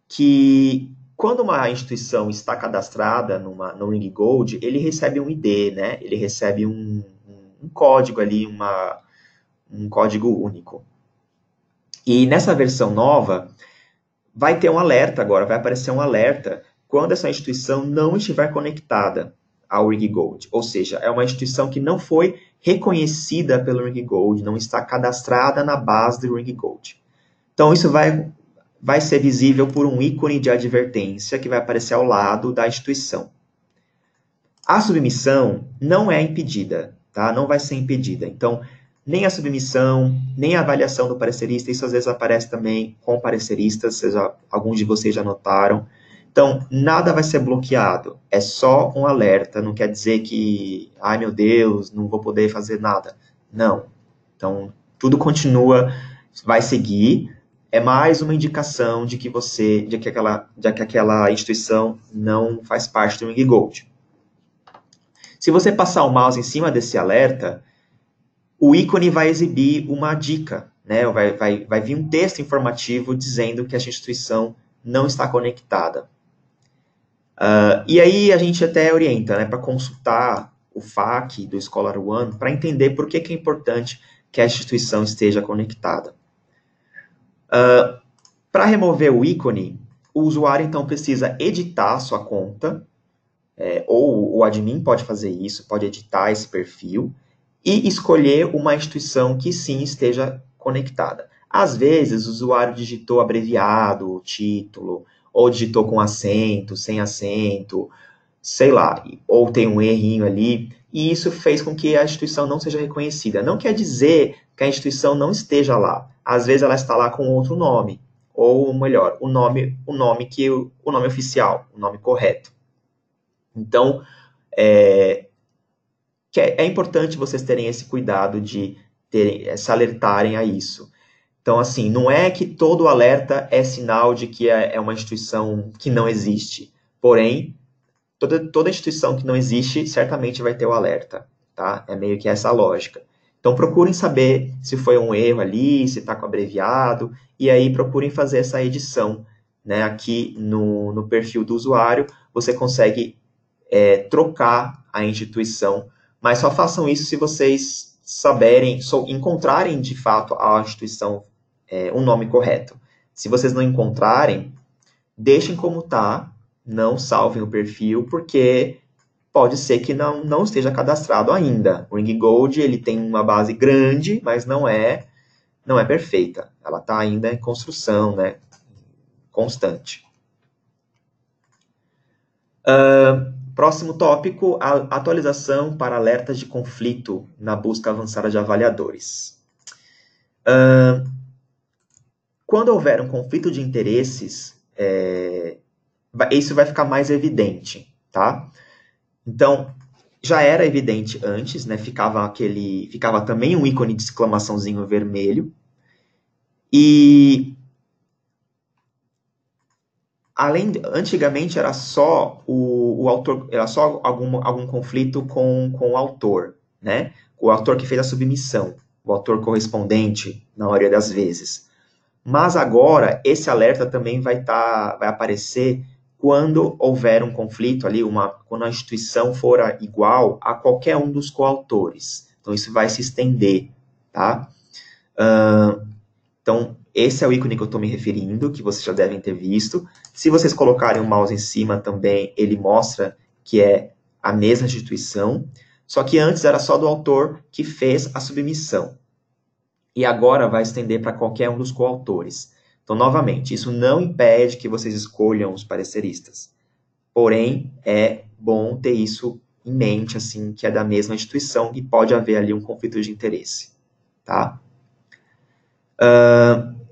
que quando uma instituição está cadastrada no Ring Gold, ele recebe um ID, né? Ele recebe um código ali, um código único. E nessa versão nova, vai ter um alerta agora, vai aparecer um alerta quando essa instituição não estiver conectada ao Ring Gold. Ou seja, é uma instituição que não foi reconhecida pelo Ring Gold, não está cadastrada na base do Ring Gold. Então, isso vai ser visível por um ícone de advertência que vai aparecer ao lado da instituição. A submissão não é impedida, tá? Não vai ser impedida. Então, nem a submissão, nem a avaliação do parecerista, isso às vezes aparece também com pareceristas, alguns de vocês já notaram. Então, nada vai ser bloqueado, é só um alerta, não quer dizer que, ai meu Deus, não vou poder fazer nada. Não. Então, tudo continua, vai seguir, é mais uma indicação de que aquela instituição não faz parte do Ring Gold. Se você passar o mouse em cima desse alerta, o ícone vai exibir uma dica, né? Vai vir um texto informativo dizendo que essa instituição não está conectada. E aí a gente até orienta, né, para consultar o FAQ do Scholar One para entender por que é importante que a instituição esteja conectada. Para remover o ícone, o usuário então precisa editar a sua conta, ou o admin pode fazer isso, pode editar esse perfil e escolher uma instituição que sim esteja conectada. Às vezes o usuário digitou abreviado, o título, ou digitou com acento, sem acento, sei lá, ou tem um errinho ali, e isso fez com que a instituição não seja reconhecida. Não quer dizer que a instituição não esteja lá. Às vezes ela está lá com outro nome, ou melhor, o nome oficial, o nome correto. Então, é importante vocês terem esse cuidado de se alertarem a isso. Então, assim, não é que todo alerta é sinal de que é uma instituição que não existe. Porém, toda instituição que não existe certamente vai ter o alerta, tá? É meio que essa a lógica. Então, procurem saber se foi um erro ali, se está com abreviado, e aí procurem fazer essa edição, né? Aqui no perfil do usuário, você consegue trocar a instituição, mas só façam isso se vocês encontrarem de fato a instituição, um nome correto. Se vocês não encontrarem, deixem como está, não salvem o perfil, porque pode ser que não esteja cadastrado ainda. O Ring Gold ele tem uma base grande, mas não é perfeita. Ela está ainda em construção, né? Constante. Próximo tópico, a atualização para alertas de conflito na busca avançada de avaliadores. Quando houver um conflito de interesses, isso vai ficar mais evidente, tá? Então, já era evidente antes, né? Ficava também um ícone de exclamaçãozinho vermelho. E antigamente era só o autor, era só algum conflito com o autor, né? O autor que fez a submissão, o autor correspondente, na maioria das vezes. Mas agora, esse alerta também vai aparecer quando houver um conflito ali, quando a instituição for igual a qualquer um dos coautores. Então, isso vai se estender, tá? Então, esse é o ícone que eu estou me referindo, que vocês já devem ter visto. Se vocês colocarem o mouse em cima também, ele mostra que é a mesma instituição, só que antes era só do autor que fez a submissão. E agora vai estender para qualquer um dos coautores. Então, novamente, isso não impede que vocês escolham os pareceristas. Porém, é bom ter isso em mente, assim, que é da mesma instituição e pode haver ali um conflito de interesse, tá?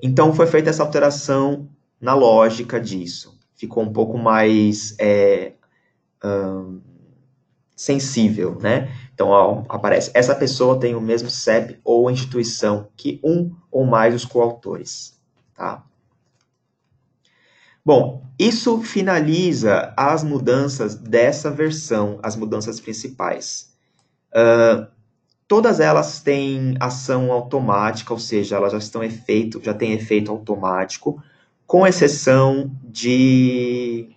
Então, foi feita essa alteração na lógica disso. Ficou um pouco mais sensível, né? Então, aparece, essa pessoa tem o mesmo CEP ou instituição que um ou mais os coautores, tá? Bom, isso finaliza as mudanças dessa versão, as mudanças principais. Todas elas têm ação automática, ou seja, elas já têm efeito automático, com exceção de...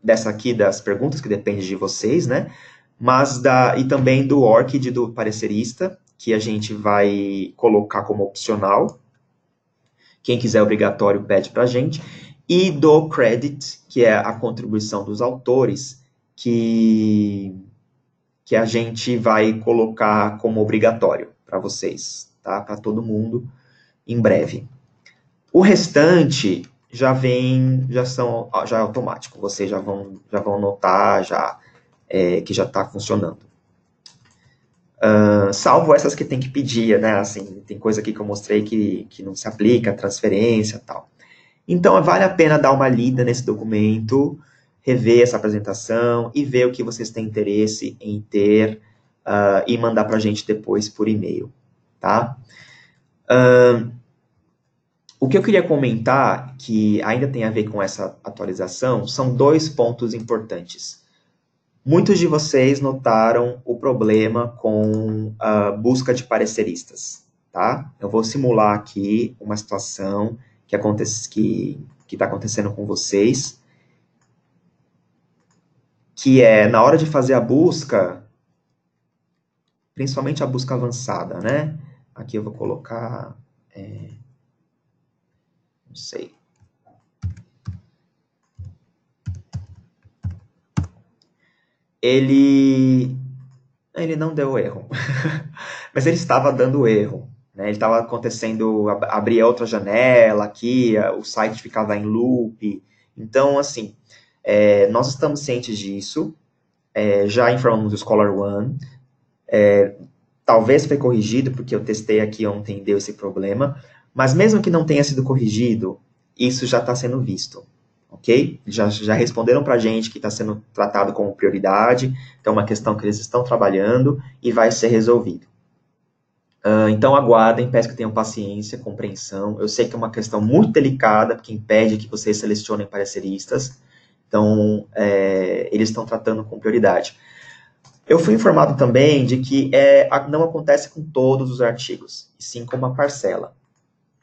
dessa aqui das perguntas, que depende de vocês, né? Mas e também do ORCID do parecerista, que a gente vai colocar como opcional. Quem quiser obrigatório pede para a gente. E do credit, que é a contribuição dos autores, que a gente vai colocar como obrigatório para vocês, tá? Para todo mundo, em breve. O restante já é automático, vocês já vão notar que já está funcionando. Salvo essas que tem que pedir, né? Assim, tem coisa aqui que eu mostrei que não se aplica, transferência e tal. Então, vale a pena dar uma lida nesse documento, rever essa apresentação e ver o que vocês têm interesse em ter e mandar para a gente depois por e-mail, tá? O que eu queria comentar, que ainda tem a ver com essa atualização, são 2 pontos importantes. Muitos de vocês notaram o problema com a busca de pareceristas, tá? Eu vou simular aqui uma situação que está acontecendo com vocês, que é, na hora de fazer a busca, principalmente a busca avançada, né? Aqui eu vou colocar... não sei... Ele não deu erro, mas ele estava dando erro, né? Ele estava acontecendo, abria outra janela aqui, o site ficava em loop. Então, assim, nós estamos cientes disso, já informamos o Scholar One, talvez foi corrigido, porque eu testei aqui ontem e deu esse problema, mas mesmo que não tenha sido corrigido, isso já está sendo visto, ok? Já responderam para a gente que está sendo tratado como prioridade, então é uma questão que eles estão trabalhando e vai ser resolvido. Então aguardem, peço que tenham paciência, compreensão. Eu sei que é uma questão muito delicada, porque impede que vocês selecionem pareceristas, então eles estão tratando com prioridade. Eu fui informado também de que não acontece com todos os artigos, e sim com uma parcela.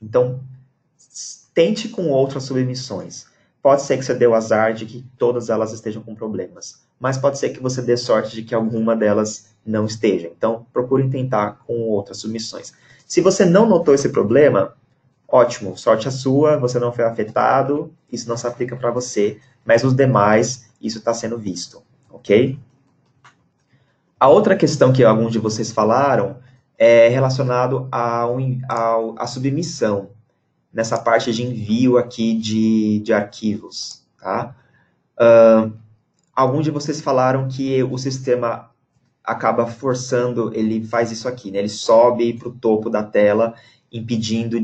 Então, tente com outras submissões. Pode ser que você dê o azar de que todas elas estejam com problemas, mas pode ser que você dê sorte de que alguma delas não esteja. Então, procurem tentar com outras submissões. Se você não notou esse problema, ótimo, sorte a sua, você não foi afetado, isso não se aplica para você, mas os demais, isso está sendo visto, ok? A outra questão que alguns de vocês falaram é relacionado à submissão, nessa parte de envio aqui de arquivos, tá? Alguns de vocês falaram que o sistema acaba forçando, ele faz isso aqui, né? Ele sobe para o topo da tela, impedindo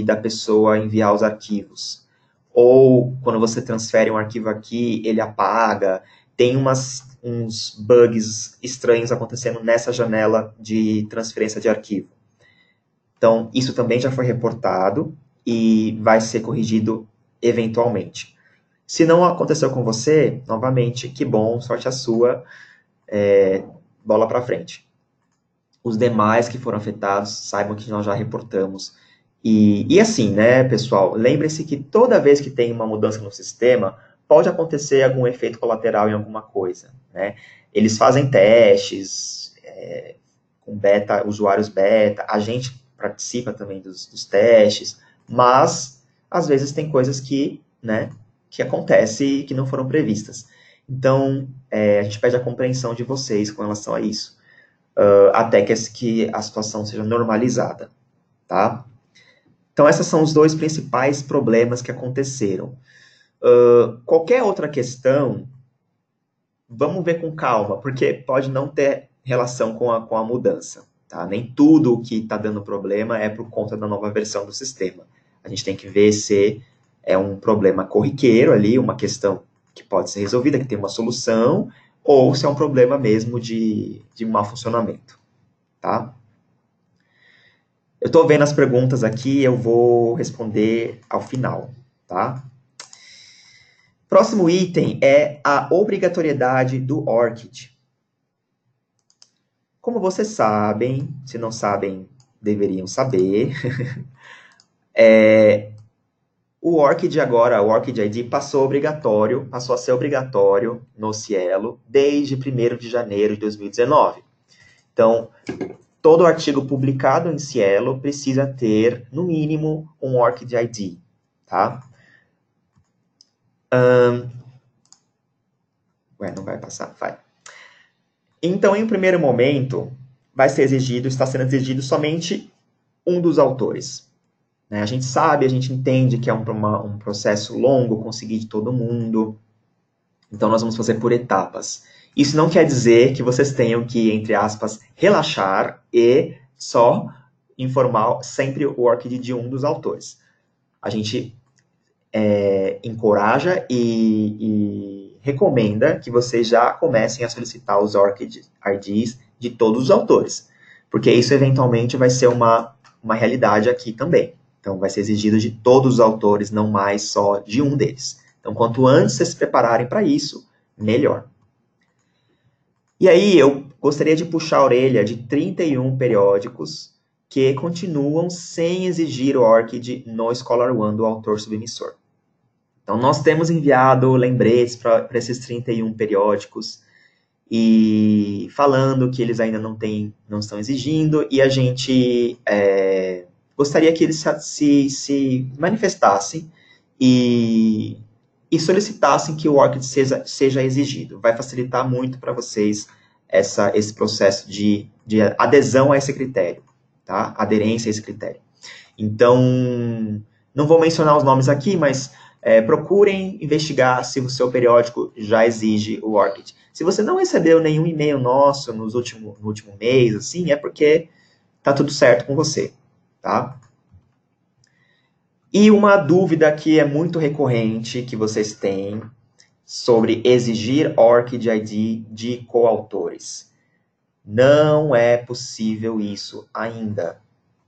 da pessoa enviar os arquivos. Ou, quando você transfere um arquivo aqui, ele apaga. Tem uns bugs estranhos acontecendo nessa janela de transferência de arquivo. Então, isso também já foi reportado e vai ser corrigido eventualmente. Se não aconteceu com você, novamente, que bom, sorte a sua, bola para frente. Os demais que foram afetados, saibam que nós já reportamos. E assim, né, pessoal, lembre-se que toda vez que tem uma mudança no sistema, pode acontecer algum efeito colateral em alguma coisa, né? Eles fazem testes com usuários beta, a gente participa também dos testes, mas às vezes tem coisas que acontecem e que não foram previstas. Então, a gente pede a compreensão de vocês com relação a isso, até que a situação seja normalizada, tá? Então, esses são os dois principais problemas que aconteceram. Qualquer outra questão, vamos ver com calma, porque pode não ter relação com a mudança, tá? Nem tudo que está dando problema é por conta da nova versão do sistema. A gente tem que ver se é um problema corriqueiro ali, uma questão que pode ser resolvida, que tem uma solução, ou se é um problema mesmo de mau funcionamento, tá? Eu estou vendo as perguntas aqui, eu vou responder ao final, tá? Próximo item é a obrigatoriedade do ORCID. Como vocês sabem, se não sabem, deveriam saber, o ORCID agora, o ORCID ID, passou a ser obrigatório no Cielo desde 1º de janeiro de 2019. Então, todo artigo publicado em Cielo precisa ter, no mínimo, um ORCID ID, tá? Não vai passar? Vai. Então, em um primeiro momento, está sendo exigido somente um dos autores. A gente sabe, a gente entende que é um processo longo conseguir de todo mundo, então nós vamos fazer por etapas. Isso não quer dizer que vocês tenham que, entre aspas, relaxar e só informar sempre o ORCID de um dos autores. A gente encoraja e recomenda que vocês já comecem a solicitar os ORCID IDs de todos os autores, porque isso eventualmente vai ser uma realidade aqui também. Então, vai ser exigido de todos os autores, não mais só de um deles. Então, quanto antes vocês se prepararem para isso, melhor. E aí, eu gostaria de puxar a orelha de 31 periódicos que continuam sem exigir o ORCID no Scholar One do autor submissor. Então, nós temos enviado lembretes para esses 31 periódicos e falando que eles ainda não estão exigindo, e a gente gostaria que eles se manifestassem e solicitassem que o ORCID seja exigido. Vai facilitar muito para vocês esse processo de adesão a esse critério, tá? Aderência a esse critério. Então, não vou mencionar os nomes aqui, mas procurem investigar se o seu periódico já exige o ORCID. Se você não recebeu nenhum e-mail nosso no último mês, assim, é porque tá tudo certo com você, tá? E uma dúvida que é muito recorrente que vocês têm sobre exigir ORCID ID de coautores. Não é possível isso ainda,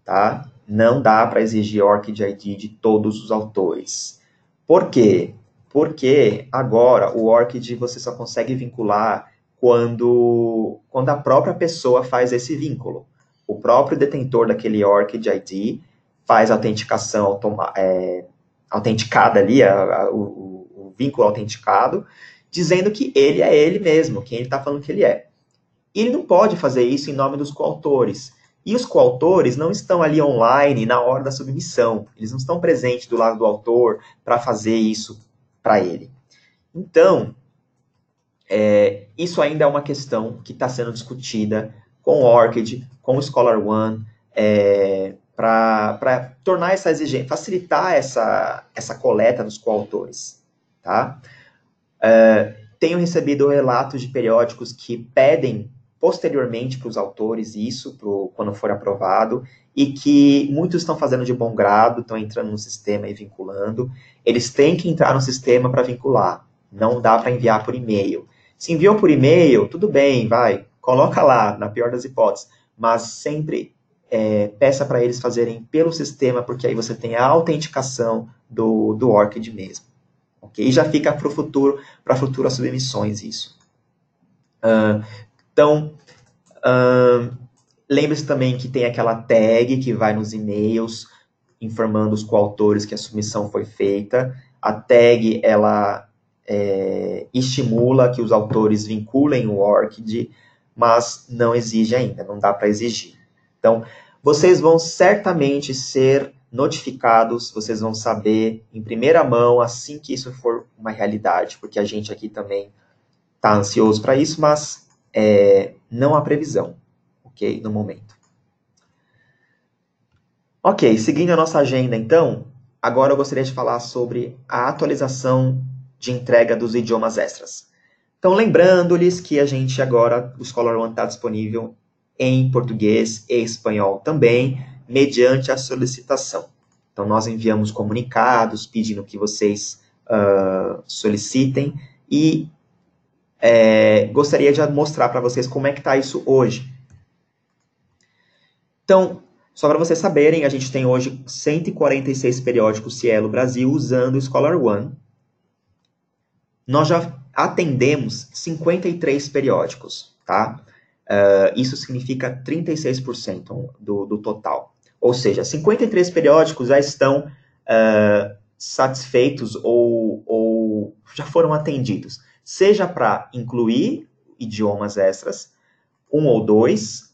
tá? Não dá para exigir ORCID ID de todos os autores. Por quê? Porque agora o ORCID você só consegue vincular quando a própria pessoa faz esse vínculo. O próprio detentor daquele ORCID ID faz a autenticação autenticada ali, o vínculo autenticado, dizendo que ele é ele mesmo, quem ele está falando que ele é. E ele não pode fazer isso em nome dos coautores. E os coautores não estão ali online na hora da submissão. Eles não estão presentes do lado do autor para fazer isso para ele. Então, isso ainda é uma questão que está sendo discutida com o ORCID, com o ScholarOne, para tornar essa exigência, facilitar essa coleta dos coautores. Tá? Tenho recebido relatos de periódicos que pedem posteriormente para os autores isso, quando for aprovado, e que muitos estão fazendo de bom grado, estão entrando no sistema e vinculando. Eles têm que entrar no sistema para vincular, não dá para enviar por e-mail. Se enviou por e-mail, tudo bem, vai, coloca lá, na pior das hipóteses, mas sempre peça para eles fazerem pelo sistema, porque aí você tem a autenticação do ORCID mesmo. Okay? E já fica para futuras submissões isso. Então, lembre-se também que tem aquela tag que vai nos e-mails informando os coautores que a submissão foi feita. A tag, ela estimula que os autores vinculem o ORCID, mas não exige ainda, não dá para exigir. Então, vocês vão certamente ser notificados, vocês vão saber em primeira mão assim que isso for uma realidade, porque a gente aqui também está ansioso para isso, mas não há previsão, ok? No momento. Ok, seguindo a nossa agenda, então, agora eu gostaria de falar sobre a atualização de entrega dos idiomas extras. Então, lembrando-lhes que a gente agora, o ScholarOne está disponível em português e espanhol também, mediante a solicitação. Então, nós enviamos comunicados pedindo que vocês solicitem e gostaria de mostrar para vocês como é que está isso hoje. Então, só para vocês saberem, a gente tem hoje 146 periódicos Cielo Brasil usando o ScholarOne. Nós já atendemos 53 periódicos, tá? Isso significa 36% do total. Ou seja, 53 periódicos já estão satisfeitos ou já foram atendidos. Seja para incluir idiomas extras, 1 ou 2,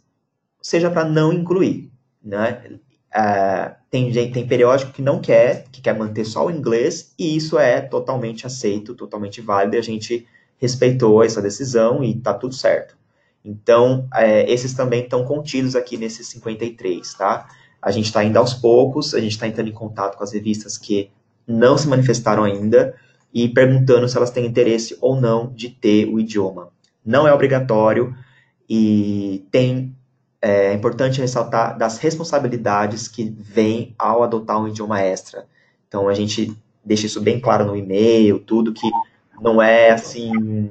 seja para não incluir. Né? Tem periódico que não quer, que quer manter só o inglês, e isso é totalmente aceito, totalmente válido, e a gente respeitou essa decisão e está tudo certo. Então, esses também estão contidos aqui nesses 53, tá? A gente está indo aos poucos, a gente está entrando em contato com as revistas que não se manifestaram ainda e perguntando se elas têm interesse ou não de ter o idioma. Não é obrigatório e é importante ressaltar das responsabilidades que vêm ao adotar um idioma extra. Então, a gente deixa isso bem claro no e-mail, tudo que não é assim...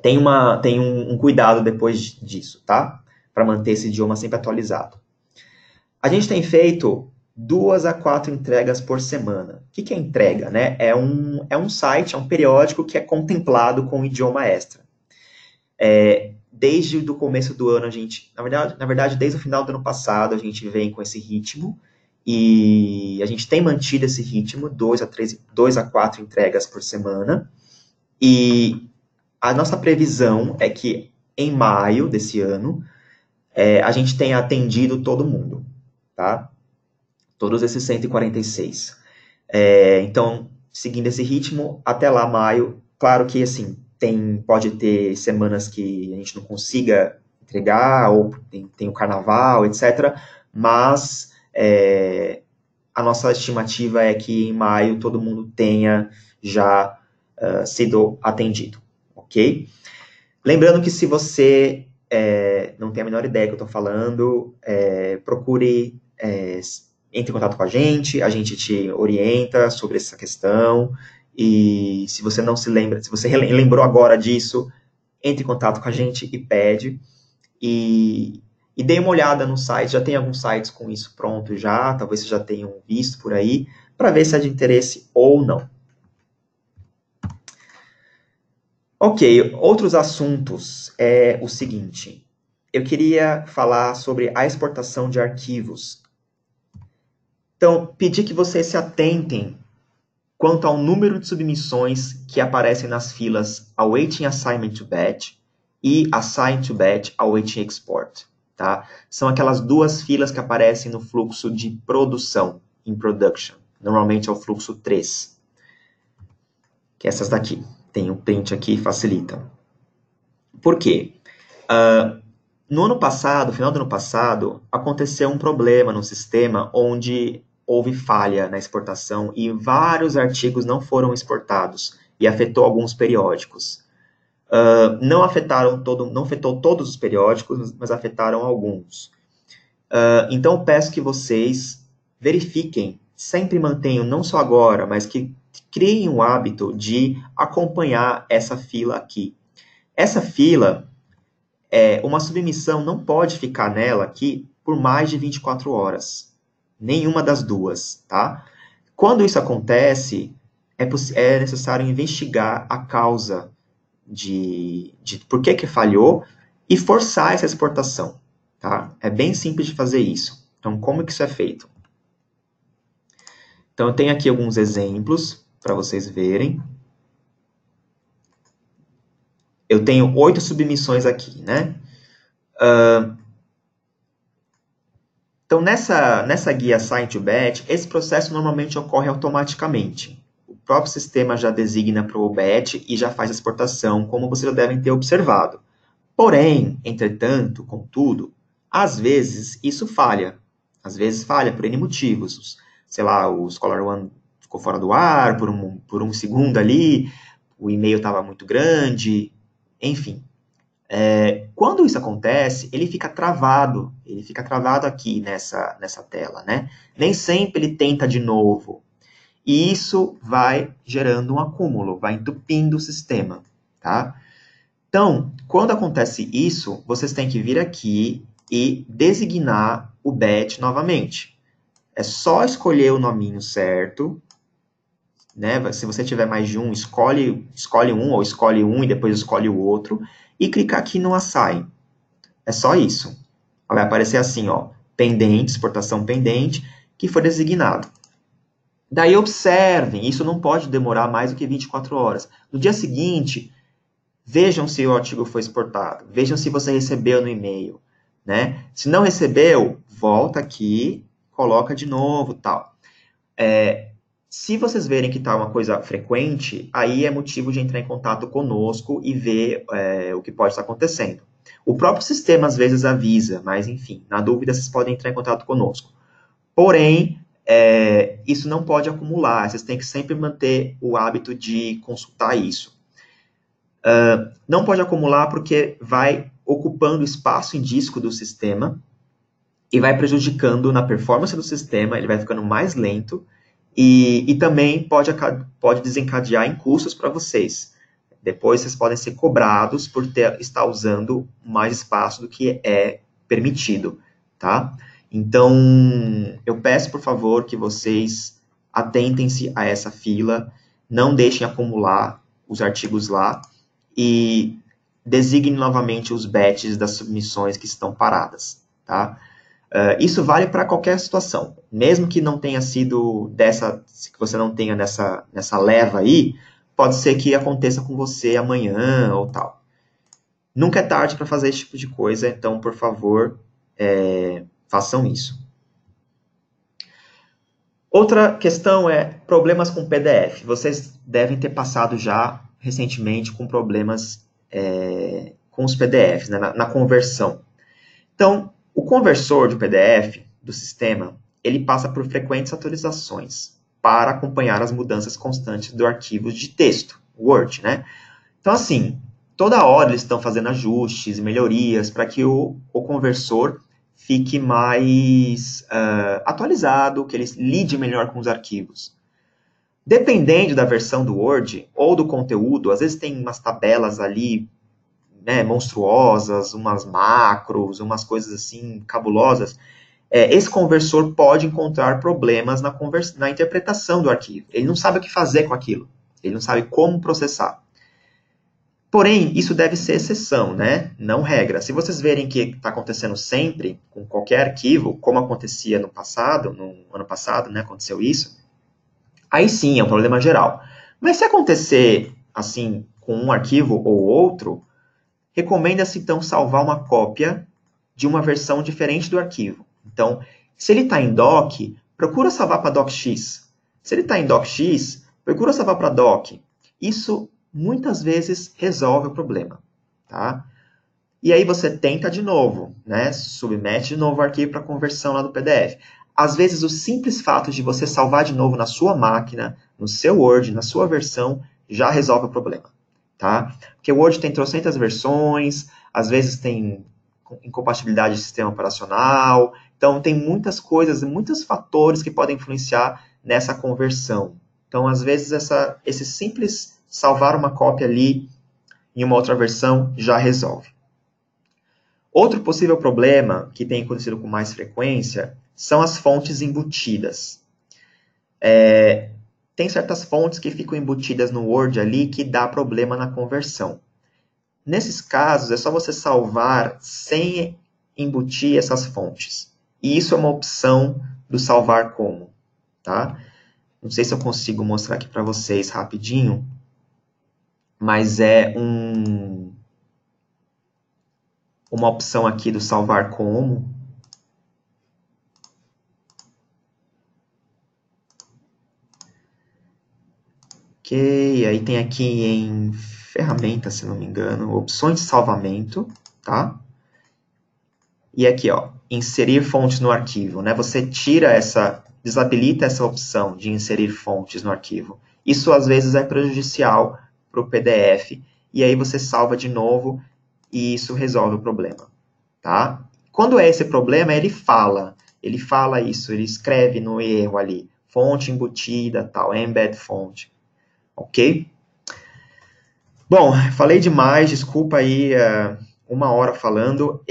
tem um cuidado depois disso, tá? Para manter esse idioma sempre atualizado. A gente tem feito 2 a 4 entregas por semana. O que é entrega? Né? É um site, é um periódico que é contemplado com o idioma extra. Desde o começo do ano, a gente, na verdade, desde o final do ano passado, a gente vem com esse ritmo e a gente tem mantido esse ritmo, 2 a 4 entregas por semana. E a nossa previsão é que em maio desse ano, a gente tenha atendido todo mundo, tá? Todos esses 146. Então, seguindo esse ritmo, até lá, maio, claro que, assim, pode ter semanas que a gente não consiga entregar, ou tem o carnaval, etc., mas a nossa estimativa é que em maio todo mundo tenha já sido atendido, ok? Lembrando que se você não tem a menor ideia do que eu estou falando, procure, entre em contato com a gente te orienta sobre essa questão, e se você não se lembra, se você lembrou agora disso, entre em contato com a gente e pede, e dê uma olhada no site, já tem alguns sites com isso pronto já, talvez vocês já tenham visto por aí, para ver se é de interesse ou não. Ok, outros assuntos é o seguinte, eu queria falar sobre a exportação de arquivos. Então, pedir que vocês se atentem quanto ao número de submissões que aparecem nas filas Awaiting Assignment to Batch e Assigned to Batch Awaiting Export. Tá? São aquelas duas filas que aparecem no fluxo de produção, in production. Normalmente é o fluxo 3. Que é essas daqui. Tem um print aqui, facilita. Por quê? No ano passado, final do ano passado, aconteceu um problema no sistema onde houve falha na exportação e vários artigos não foram exportados e afetou alguns periódicos. Não afetou todos os periódicos, mas afetaram alguns. Então, eu peço que vocês verifiquem, sempre mantenham, não só agora, mas que criem o hábito de acompanhar essa fila aqui. Essa fila, uma submissão não pode ficar nela aqui por mais de 24 horas. Nenhuma das duas, tá? Quando isso acontece, é necessário investigar a causa de por que falhou e forçar essa exportação, tá? É bem simples de fazer isso. Então, como que isso é feito? Então, eu tenho aqui alguns exemplos para vocês verem. Eu tenho 8 submissões aqui, né? Então, nessa guia Assign to Batch, esse processo normalmente ocorre automaticamente. O próprio sistema já designa para o batch e já faz a exportação, como vocês já devem ter observado. Porém, entretanto, contudo, às vezes isso falha. Às vezes falha por N motivos. Sei lá, o ScholarOne ficou fora do ar por um segundo ali, o e-mail estava muito grande, enfim. Quando isso acontece, ele fica travado aqui nessa tela, né? Nem sempre ele tenta de novo. E isso vai gerando um acúmulo, vai entupindo o sistema, tá? Então, quando acontece isso, vocês têm que vir aqui e designar o batch novamente. É só escolher o nominho certo, né? Se você tiver mais de um, escolhe um, ou escolhe um e depois escolhe o outro, e clicar aqui no Assign. É só isso. Vai aparecer assim, ó, pendente, exportação pendente, que foi designado. Daí observem, isso não pode demorar mais do que 24 horas. No dia seguinte, vejam se o artigo foi exportado, vejam se você recebeu no e-mail, né? Se não recebeu, volta aqui, coloca de novo, tal. Se vocês verem que está uma coisa frequente, aí é motivo de entrar em contato conosco e ver o que pode estar acontecendo. O próprio sistema, às vezes, avisa, mas, enfim, na dúvida, vocês podem entrar em contato conosco. Porém, isso não pode acumular, vocês têm que sempre manter o hábito de consultar isso. Não pode acumular porque vai ocupando espaço em disco do sistema e vai prejudicando na performance do sistema, ele vai ficando mais lento, e também pode desencadear em custos para vocês. Depois vocês podem ser cobrados por estar usando mais espaço do que é permitido, tá? Então, eu peço, por favor, que vocês atentem-se a essa fila, não deixem acumular os artigos lá e designem novamente os batches das submissões que estão paradas, tá? Isso vale para qualquer situação, mesmo que não tenha sido que você não tenha nessa leva aí, pode ser que aconteça com você amanhã ou tal. Nunca é tarde para fazer esse tipo de coisa, então, por favor, façam isso. Outra questão é problemas com PDF. Vocês devem ter passado já recentemente com problemas com os PDFs, né, na conversão. Então, o conversor de PDF do sistema, ele passa por frequentes atualizações para acompanhar as mudanças constantes do arquivo de texto, Word, né? Então, assim, toda hora eles estão fazendo ajustes, melhorias, para que o conversor fique mais atualizado, que ele lide melhor com os arquivos. Dependendo da versão do Word ou do conteúdo, às vezes tem umas tabelas ali, né, monstruosas, umas macros, umas coisas assim cabulosas. Esse conversor pode encontrar problemas na interpretação do arquivo. Ele não sabe o que fazer com aquilo. Ele não sabe como processar. Porém, isso deve ser exceção, né? Não regra. Se vocês verem que está acontecendo sempre, com qualquer arquivo, como acontecia no ano passado, né, aconteceu isso, aí sim é um problema geral. Mas se acontecer assim com um arquivo ou outro, recomenda-se então salvar uma cópia de uma versão diferente do arquivo. Então, se ele está em doc, procura salvar para docx. Se ele está em docx, procura salvar para doc. Isso muitas vezes resolve o problema, tá? E aí você tenta de novo, né? Submete de novo o arquivo para conversão lá do PDF. Às vezes o simples fato de você salvar de novo na sua máquina, no seu Word, na sua versão, já resolve o problema, tá? Porque o Word tem trocentas versões, às vezes tem incompatibilidade de sistema operacional, então tem muitas coisas, muitos fatores que podem influenciar nessa conversão. Então, às vezes, esse simples salvar uma cópia ali em uma outra versão já resolve. Outro possível problema que tem acontecido com mais frequência são as fontes embutidas. Tem certas fontes que ficam embutidas no Word ali que dá problema na conversão. Nesses casos, é só você salvar sem embutir essas fontes. E isso é uma opção do salvar como, tá? Não sei se eu consigo mostrar aqui para vocês rapidinho, mas é uma opção aqui do salvar como. Ok, aí tem aqui em ferramentas, se não me engano, opções de salvamento, tá? E aqui, ó, inserir fontes no arquivo, né? Você desabilita essa opção de inserir fontes no arquivo. Isso, às vezes, é prejudicial para o PDF, e aí você salva de novo, e isso resolve o problema, tá? Quando é esse problema, ele fala isso, ele escreve no erro ali, fonte embutida, tal, embed font, ok? Bom, falei demais, desculpa aí, 1 hora falando,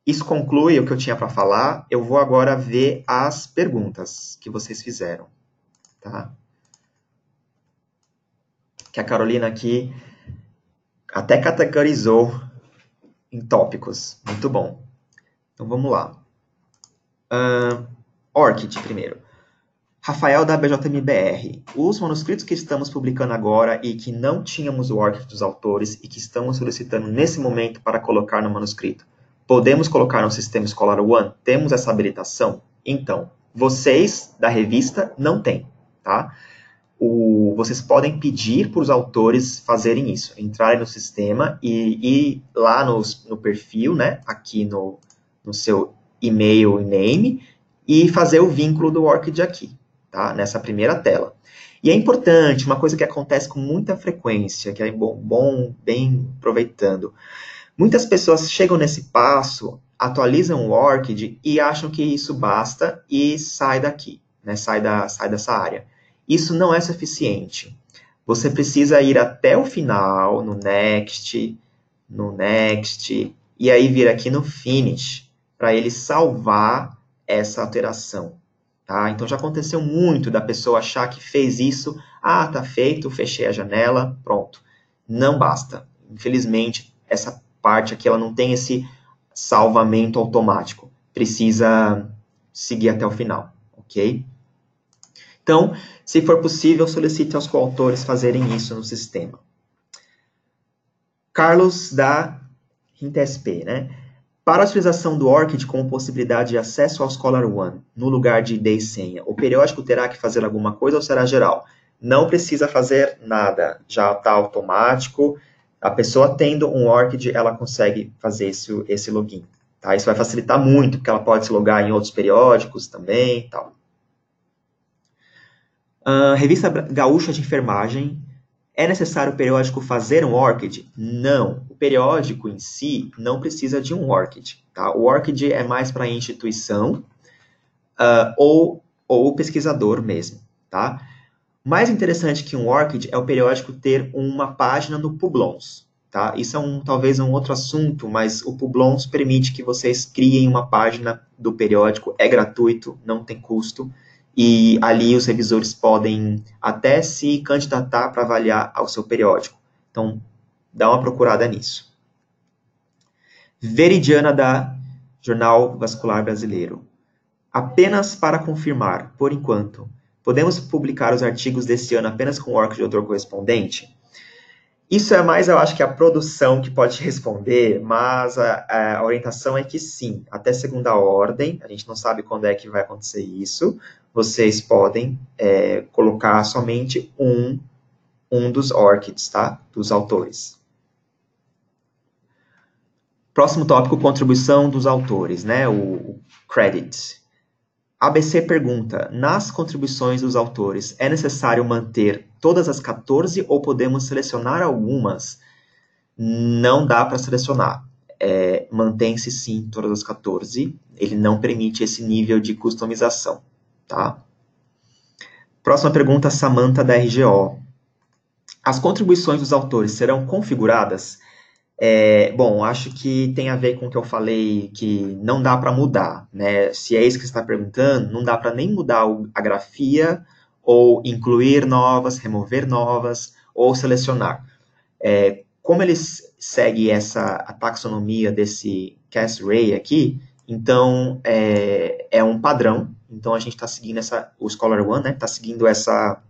isso conclui o que eu tinha para falar. Eu vou agora ver as perguntas que vocês fizeram, tá? Que a Carolina aqui até categorizou em tópicos. Muito bom. Então, vamos lá. ORCID primeiro. Rafael da BJMBR. Os manuscritos que estamos publicando agora e que não tínhamos o ORCID dos autores e que estamos solicitando nesse momento para colocar no manuscrito, podemos colocar no sistema Scholar One? Temos essa habilitação? Então, vocês da revista não têm, tá? Vocês podem pedir para os autores fazerem isso, entrarem no sistema e ir lá no perfil, né, aqui no seu e-mail e name, e fazer o vínculo do ORCID aqui, tá? Nessa primeira tela. E é importante, uma coisa que acontece com muita frequência, que é bem aproveitando. Muitas pessoas chegam nesse passo, atualizam o ORCID e acham que isso basta e sai daqui, né? Sai dessa área. Isso não é suficiente. Você precisa ir até o final, no Next, e aí vir aqui no Finish, para ele salvar essa alteração. Tá? Então, já aconteceu muito da pessoa achar que fez isso, tá feito, fechei a janela, pronto. Não basta. Infelizmente, essa parte aqui ela não tem esse salvamento automático. Precisa seguir até o final, ok? Então, se for possível, solicite aos coautores fazerem isso no sistema. Carlos da RINTSP, né? Para a utilização do ORCID como possibilidade de acesso ao Scholar One, no lugar de ID e senha, o periódico terá que fazer alguma coisa ou será geral? Não precisa fazer nada, já está automático. A pessoa tendo um ORCID, ela consegue fazer esse login, Tá? Isso vai facilitar muito, porque ela pode se logar em outros periódicos também e tal. Revista Gaúcha de Enfermagem. É necessário o periódico fazer um ORCID? Não. O periódico em si não precisa de um ORCID. Tá? O ORCID é mais para a instituição ou o pesquisador mesmo. Tá? Mais interessante que um ORCID é o periódico ter uma página no Publons. Tá? Isso é talvez um outro assunto, mas o Publons permite que vocês criem uma página do periódico, é gratuito, não tem custo, e ali os revisores podem até se candidatar para avaliar ao seu periódico. Então, dá uma procurada nisso. Veridiana da Jornal Vascular Brasileiro. Apenas para confirmar, por enquanto, podemos publicar os artigos deste ano apenas com o ORCID de autor correspondente? Isso é mais, eu acho que a produção que pode responder, mas a orientação é que sim, até segunda ordem, a gente não sabe quando é que vai acontecer isso, vocês podem colocar somente um dos ORCIDs, tá? Dos autores. Próximo tópico, contribuição dos autores, né? O credit. ABC pergunta, nas contribuições dos autores, é necessário manter todas as 14 ou podemos selecionar algumas? Não dá para selecionar. Mantém-se sim todas as 14, ele não permite esse nível de customização. Tá? Próxima pergunta, Samantha da RGO. As contribuições dos autores serão configuradas? Bom, acho que tem a ver com o que eu falei, que não dá para mudar, né? Se é isso que você está perguntando, não dá para nem mudar a grafia, ou incluir novas, remover novas, ou selecionar. Como eles seguem a taxonomia desse Cass-Ray aqui, então é um padrão, então a gente está seguindo o Scholar One, né? Está seguindo essa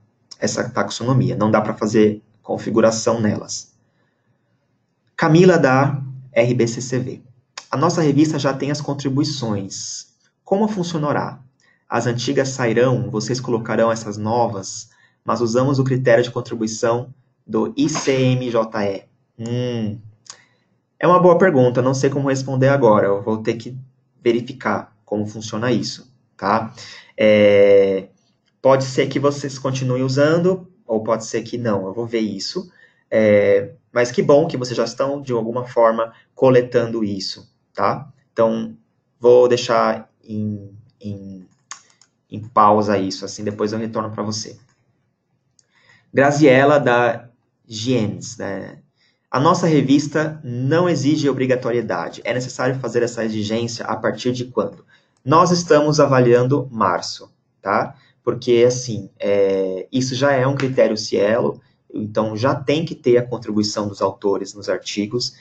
taxonomia, não dá para fazer configuração nelas. Camila da RBCCV. A nossa revista já tem as contribuições. Como funcionará? As antigas sairão, vocês colocarão essas novas, mas usamos o critério de contribuição do ICMJE. É uma boa pergunta, não sei como responder agora, eu vou ter que verificar como funciona isso, tá? Pode ser que vocês continuem usando, ou pode ser que não, eu vou ver isso. Mas que bom que vocês já estão, de alguma forma, coletando isso, tá? Então, vou deixar em pausa isso, assim, depois eu retorno para você. Graziella, da Giens, né? A nossa revista não exige obrigatoriedade. É necessário fazer essa exigência a partir de quando? Nós estamos avaliando março, tá? Porque, assim, isso já é um critério Cielo, então já tem que ter a contribuição dos autores nos artigos.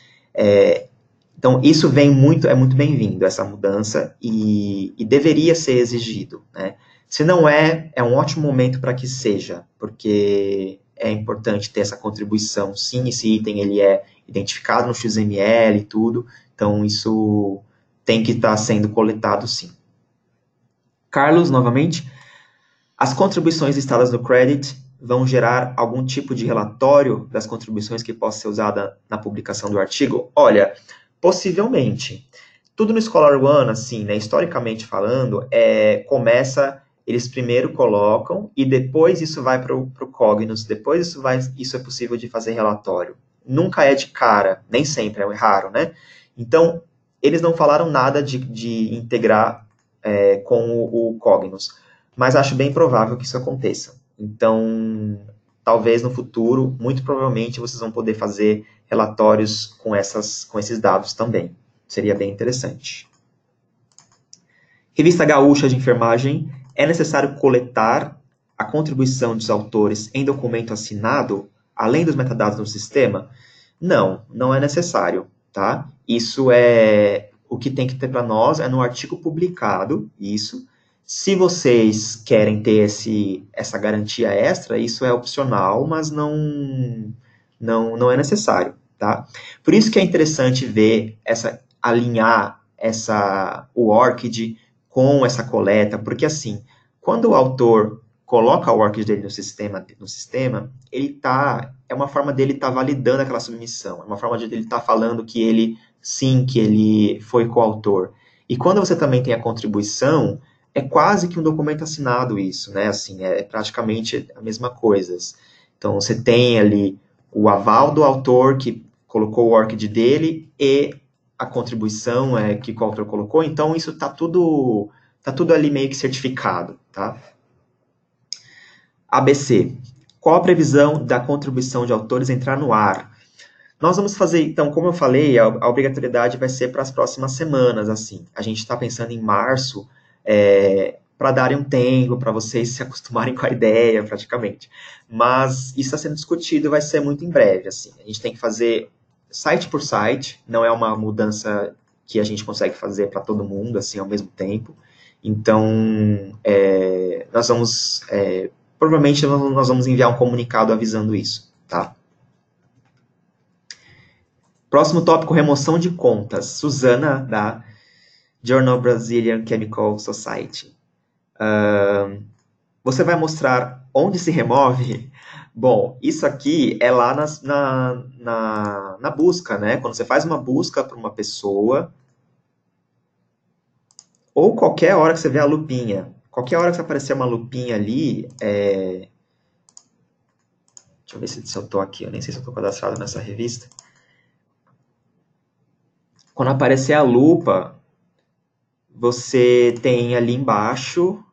Então, isso é muito bem-vindo, essa mudança, e deveria ser exigido, né? Se não é um ótimo momento para que seja, porque é importante ter essa contribuição. Sim, esse item ele é identificado no XML e tudo, então isso tem que estar sendo coletado sim. Carlos, novamente, as contribuições listadas no credit vão gerar algum tipo de relatório das contribuições que possa ser usada na publicação do artigo? Olha, possivelmente. Tudo no Scholar One, assim, né, historicamente falando, eles primeiro colocam e depois isso vai para o Cognos, depois isso é possível de fazer relatório. Nunca é de cara, nem sempre, é raro, né? Então, eles não falaram nada de integrar com o Cognos, mas acho bem provável que isso aconteça. Então, talvez no futuro, muito provavelmente, vocês vão poder fazer relatórios com esses dados também. Seria bem interessante. Revista Gaúcha de Enfermagem. É necessário coletar a contribuição dos autores em documento assinado, além dos metadados no sistema? Não, não é necessário, tá? Isso o que tem que ter para nós no artigo publicado, isso. Se vocês querem ter essa garantia extra, isso é opcional, mas não é necessário, tá? Por isso que é interessante ver alinhar o ORCID com essa coleta, porque assim, quando o autor coloca o ORCID dele no sistema, é uma forma dele estar validando aquela submissão, é uma forma de ele estar falando que ele sim, que ele foi coautor. E quando você também tem a contribuição, é quase que um documento assinado isso, né? Assim, é praticamente a mesma coisa. Então, você tem ali o aval do autor que colocou o ORCID dele e a contribuição que o autor colocou. Então, isso tá tudo ali meio que certificado, tá? ABC. Qual a previsão da contribuição de autores entrar no ar? Nós vamos fazer, então, como eu falei, a obrigatoriedade vai ser para as próximas semanas, assim. A gente está pensando em março, para darem um tempo, para vocês se acostumarem com a ideia, praticamente. Mas isso está sendo discutido e vai ser muito em breve, assim. A gente tem que fazer site por site, não é uma mudança que a gente consegue fazer para todo mundo, assim, ao mesmo tempo. Então, nós vamos, provavelmente nós vamos enviar um comunicado avisando isso, tá? Próximo tópico, remoção de contas. Suzana, da Journal Brazilian Chemical Society. Você vai mostrar onde se remove? Bom, isso aqui é lá na busca, né? Quando você faz uma busca para uma pessoa, ou qualquer hora que você vê a lupinha, qualquer hora que aparecer uma lupinha ali, deixa eu ver se eu estou aqui, eu nem sei se eu estou cadastrado nessa revista. Quando aparecer a lupa, você tem ali embaixo.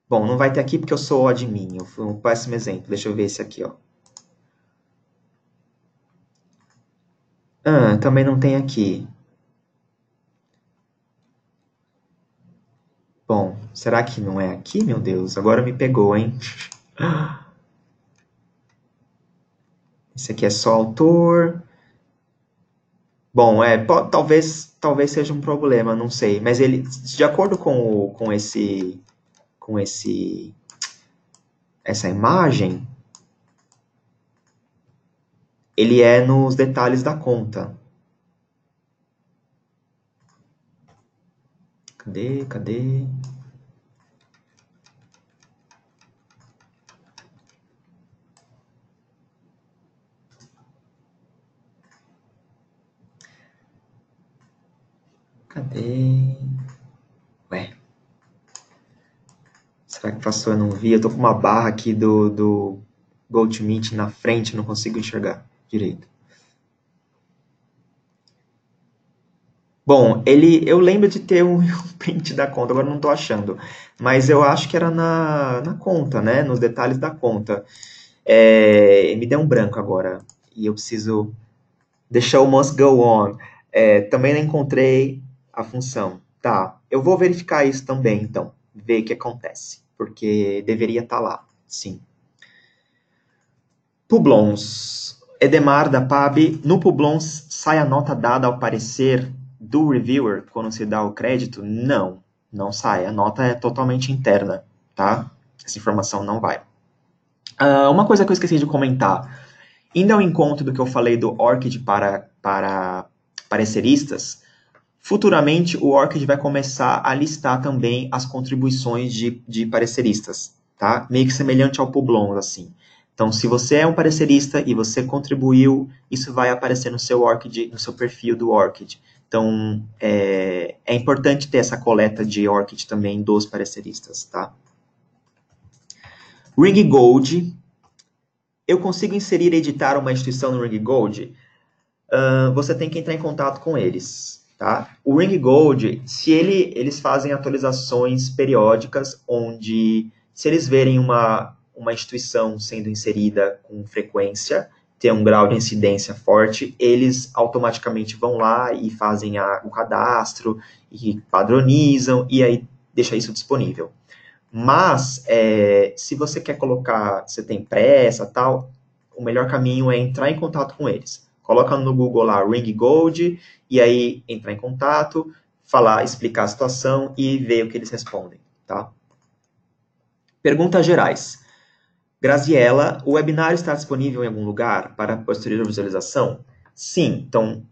Bom, não vai ter aqui porque eu sou admin, eu fui um péssimo exemplo. Deixa eu ver esse aqui, ó. Também não tem aqui. Bom, será que não é aqui, meu Deus? Agora me pegou, hein? Esse aqui é só autor. Bom, talvez seja um problema, não sei. Mas ele, de acordo com essa imagem, ele é nos detalhes da conta. Cadê? Ué. Será que passou? Eu não vi. Eu tô com uma barra aqui do GoToMeet na frente, não consigo enxergar direito. Bom, eu lembro de ter um print da conta, agora não estou achando. Mas eu acho que era na conta, né? Nos detalhes da conta. Me deu um branco agora. E eu preciso. The show must go on. Também não encontrei a função. Tá, eu vou verificar isso também, então. Ver o que acontece. Porque deveria estar lá, sim. Publons. Edemar da PAB. No Publons sai a nota dada ao parecer do reviewer quando se dá o crédito? Não sai. A nota é totalmente interna, tá? Essa informação não vai. Uma coisa que eu esqueci de comentar. Indo ao encontro do que eu falei do ORCID para pareceristas, futuramente o ORCID vai começar a listar também as contribuições de pareceristas, tá? Meio que semelhante ao Publons, assim. Então, se você é um parecerista e você contribuiu, isso vai aparecer no seu ORCID, no seu perfil do ORCID. Então, é importante ter essa coleta de ORCID também dos pareceristas, tá? Ring Gold. Eu consigo inserir e editar uma instituição no Ring Gold? Você tem que entrar em contato com eles, tá? O Ring Gold, se eles fazem atualizações periódicas, onde, se eles verem uma instituição sendo inserida com frequência, tem um grau de incidência forte, eles automaticamente vão lá e fazem o cadastro, e padronizam, e aí deixa isso disponível. Mas, se você quer colocar, você tem pressa, tal, o melhor caminho é entrar em contato com eles. Coloca no Google lá, Ring Gold, e aí entrar em contato, explicar a situação e ver o que eles respondem, tá? Perguntas gerais. Graziella, o webinar está disponível em algum lugar para posterior visualização? Sim, então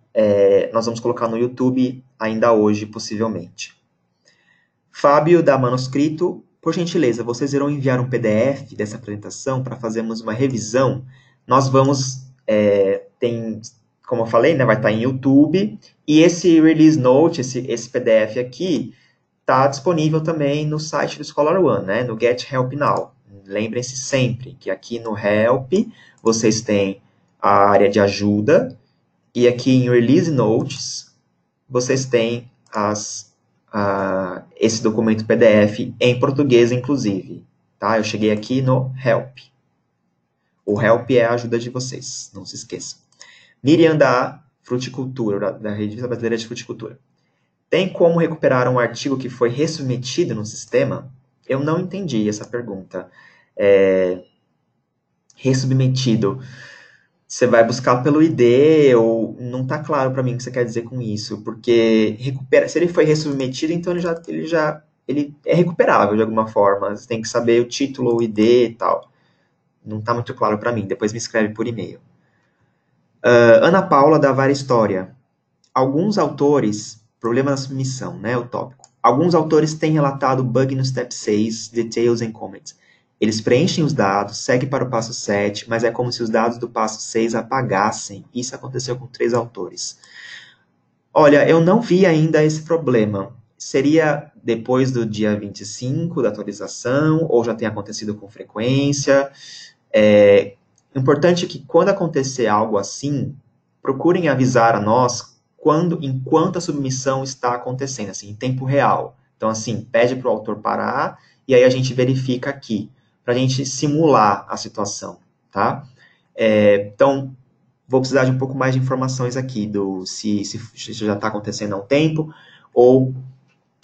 nós vamos colocar no YouTube ainda hoje, possivelmente. Fábio, da Manuscrito, por gentileza, vocês irão enviar um PDF dessa apresentação para fazermos uma revisão? Nós vamos, como eu falei, né, vai estar em YouTube, e esse Release Note, esse PDF aqui, está disponível também no site do ScholarOne, né, no Get Help Now. Lembrem-se sempre que aqui no Help vocês têm a área de ajuda, e aqui em Release Notes vocês têm esse documento PDF em português, inclusive. Tá? Eu cheguei aqui no Help. O Help é a ajuda de vocês, não se esqueçam. Miriam da Fruticultura, da Revista Brasileira de Fruticultura. Tem como recuperar um artigo que foi ressubmetido no sistema? Eu não entendi essa pergunta. Ressubmetido. Você vai buscar pelo ID, ou não está claro para mim o que você quer dizer com isso, porque se ele foi ressubmetido, então ele é recuperável de alguma forma. Você tem que saber o título, o ID e tal. Não está muito claro para mim, depois me escreve por e-mail. Ana Paula, da Vara História. Alguns autores, problema na submissão, né, o tópico. Alguns autores têm relatado bug no step 6, details and comments. Eles preenchem os dados, seguem para o passo 7, mas é como se os dados do passo 6 apagassem. Isso aconteceu com 3 autores. Olha, eu não vi ainda esse problema. Seria depois do dia 25 da atualização, ou já tem acontecido com frequência? Importante que quando acontecer algo assim, procurem avisar a nós enquanto a submissão está acontecendo, assim, em tempo real. Então, assim, pede para o autor parar e aí a gente verifica aqui, para a gente simular a situação, tá? Então, vou precisar de um pouco mais de informações aqui, se já está acontecendo há um tempo, ou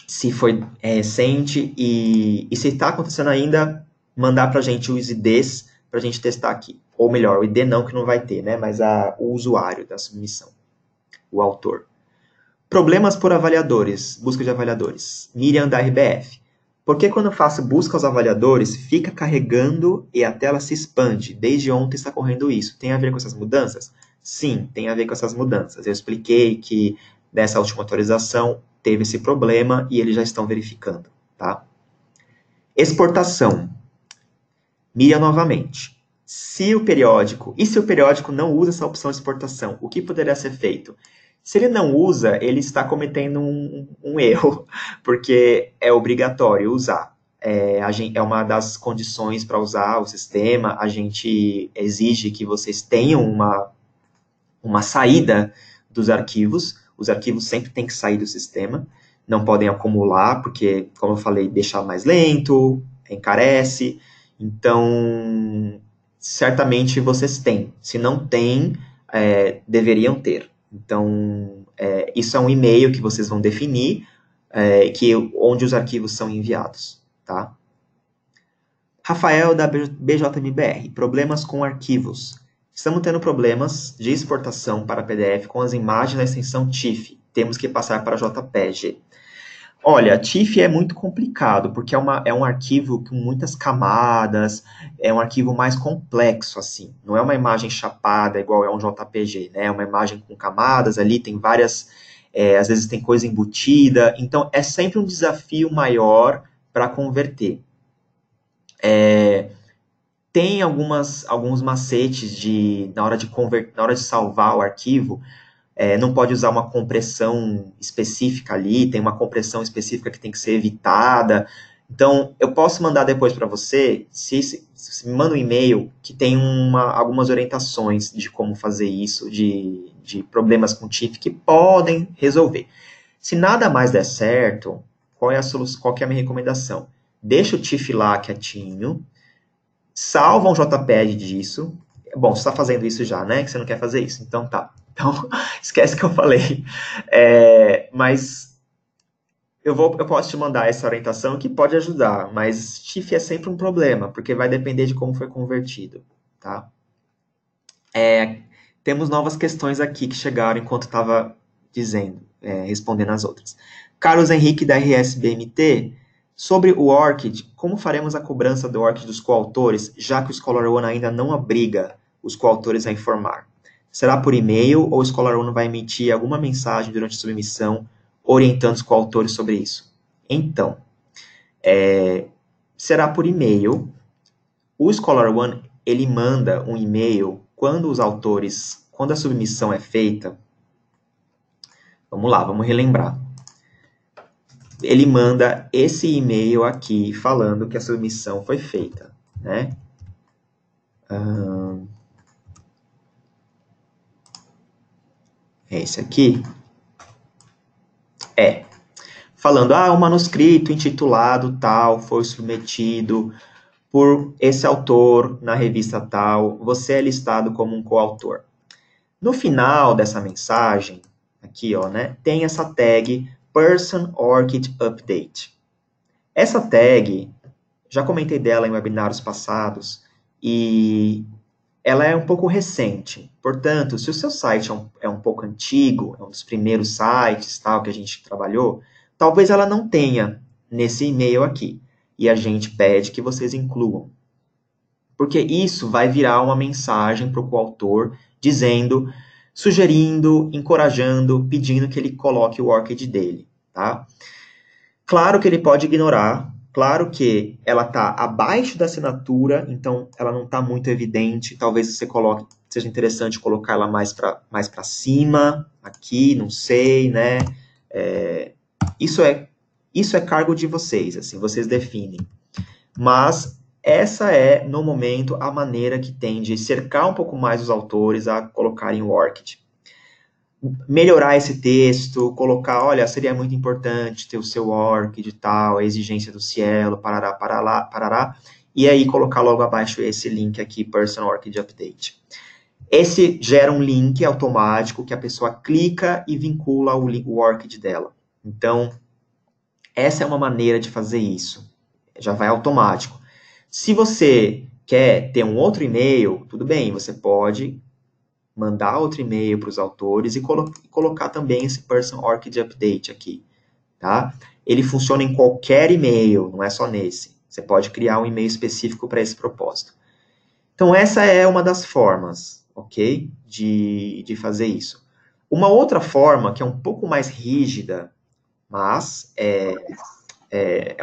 se foi recente, e se está acontecendo ainda, mandar para a gente os IDs para a gente testar aqui. Ou melhor, o ID não, que não vai ter, né? Mas o usuário da submissão, o autor. Problemas por avaliadores, busca de avaliadores. Miriam da RBF. Por que quando eu faço busca aos avaliadores, fica carregando e a tela se expande? Desde ontem está correndo isso. Tem a ver com essas mudanças? Sim, tem a ver com essas mudanças. Eu expliquei que nessa última atualização teve esse problema e eles já estão verificando, tá? Exportação. Miriam novamente. Se o periódico não usa essa opção de exportação, o que poderia ser feito? Se ele não usa, ele está cometendo um erro, porque é obrigatório usar. É uma das condições para usar o sistema, a gente exige que vocês tenham uma saída dos arquivos. Os arquivos sempre têm que sair do sistema, não podem acumular, porque, como eu falei, deixa mais lento, encarece. Então, certamente vocês têm. Se não têm, deveriam ter. Então, isso é um e-mail que vocês vão definir, onde os arquivos são enviados, tá? Rafael, da BJMBR, problemas com arquivos. Estamos tendo problemas de exportação para PDF com as imagens da extensão TIFF. Temos que passar para JPEG. Olha, TIFF é muito complicado, porque é um arquivo com muitas camadas, é um arquivo mais complexo, assim. Não é uma imagem chapada igual é um JPG, né? É uma imagem com camadas ali, tem várias, às vezes tem coisa embutida, então é sempre um desafio maior para converter. Tem alguns macetes na hora de salvar o arquivo. Não pode usar uma compressão específica ali, tem uma compressão específica que tem que ser evitada. Então, eu posso mandar depois para você, se me manda um e-mail que tem algumas orientações de como fazer isso, de problemas com TIFF que podem resolver. Se nada mais der certo, qual que é a minha recomendação? Deixa o TIFF lá quietinho, salva um JPEG disso. Bom, você está fazendo isso já, né? Que você não quer fazer isso. Então, tá. Então, esquece que eu falei. Mas eu posso te mandar essa orientação que pode ajudar, mas TIFF é sempre um problema, porque vai depender de como foi convertido, tá? Temos novas questões aqui que chegaram enquanto estava respondendo as outras. Carlos Henrique, da RSBMT, sobre o ORCID, como faremos a cobrança do ORCID dos coautores, já que o ScholarOne ainda não obriga os coautores a informar? Será por e-mail ou o ScholarOne vai emitir alguma mensagem durante a submissão orientando os coautores sobre isso? Então, será por e-mail. O ScholarOne, ele manda um e-mail quando os autores quando a submissão é feita, vamos lá, vamos relembrar. Ele manda esse e-mail aqui falando que a submissão foi feita, né? É esse aqui? É. Falando, o manuscrito intitulado tal foi submetido por esse autor na revista tal, você é listado como um coautor. No final dessa mensagem, aqui, ó, né, tem essa tag Person Orchid Update. Essa tag, já comentei dela em webinários passados, e ela é um pouco recente. Portanto, se o seu site é um pouco antigo, é um dos primeiros sites tal, que a gente trabalhou, talvez ela não tenha nesse e-mail aqui. E a gente pede que vocês incluam. Porque isso vai virar uma mensagem para o coautor dizendo, sugerindo, encorajando, pedindo que ele coloque o orchid dele, tá? Claro que ele pode ignorar, claro que ela está abaixo da assinatura, então ela não está muito evidente, talvez você coloque, seja interessante colocar ela mais para cima, aqui, não sei, né? Isso é cargo de vocês, assim, vocês definem. Mas essa é, no momento, a maneira que tem de cercar um pouco mais os autores a colocarem o ORCID. Melhorar esse texto, colocar, olha, seria muito importante ter o seu ORCID e tal, a exigência do Cielo, parará, parará, parará, e aí colocar logo abaixo esse link aqui, Person ORCID Update. Esse gera um link automático que a pessoa clica e vincula o ORCID dela. Então, essa é uma maneira de fazer isso. Já vai automático. Se você quer ter um outro e-mail, tudo bem, você pode mandar outro e-mail para os autores e colocar também esse Person ORCID Update aqui, tá? Ele funciona em qualquer e-mail, não é só nesse. Você pode criar um e-mail específico para esse propósito. Então, essa é uma das formas, ok? De fazer isso. Uma outra forma, que é um pouco mais rígida, mas é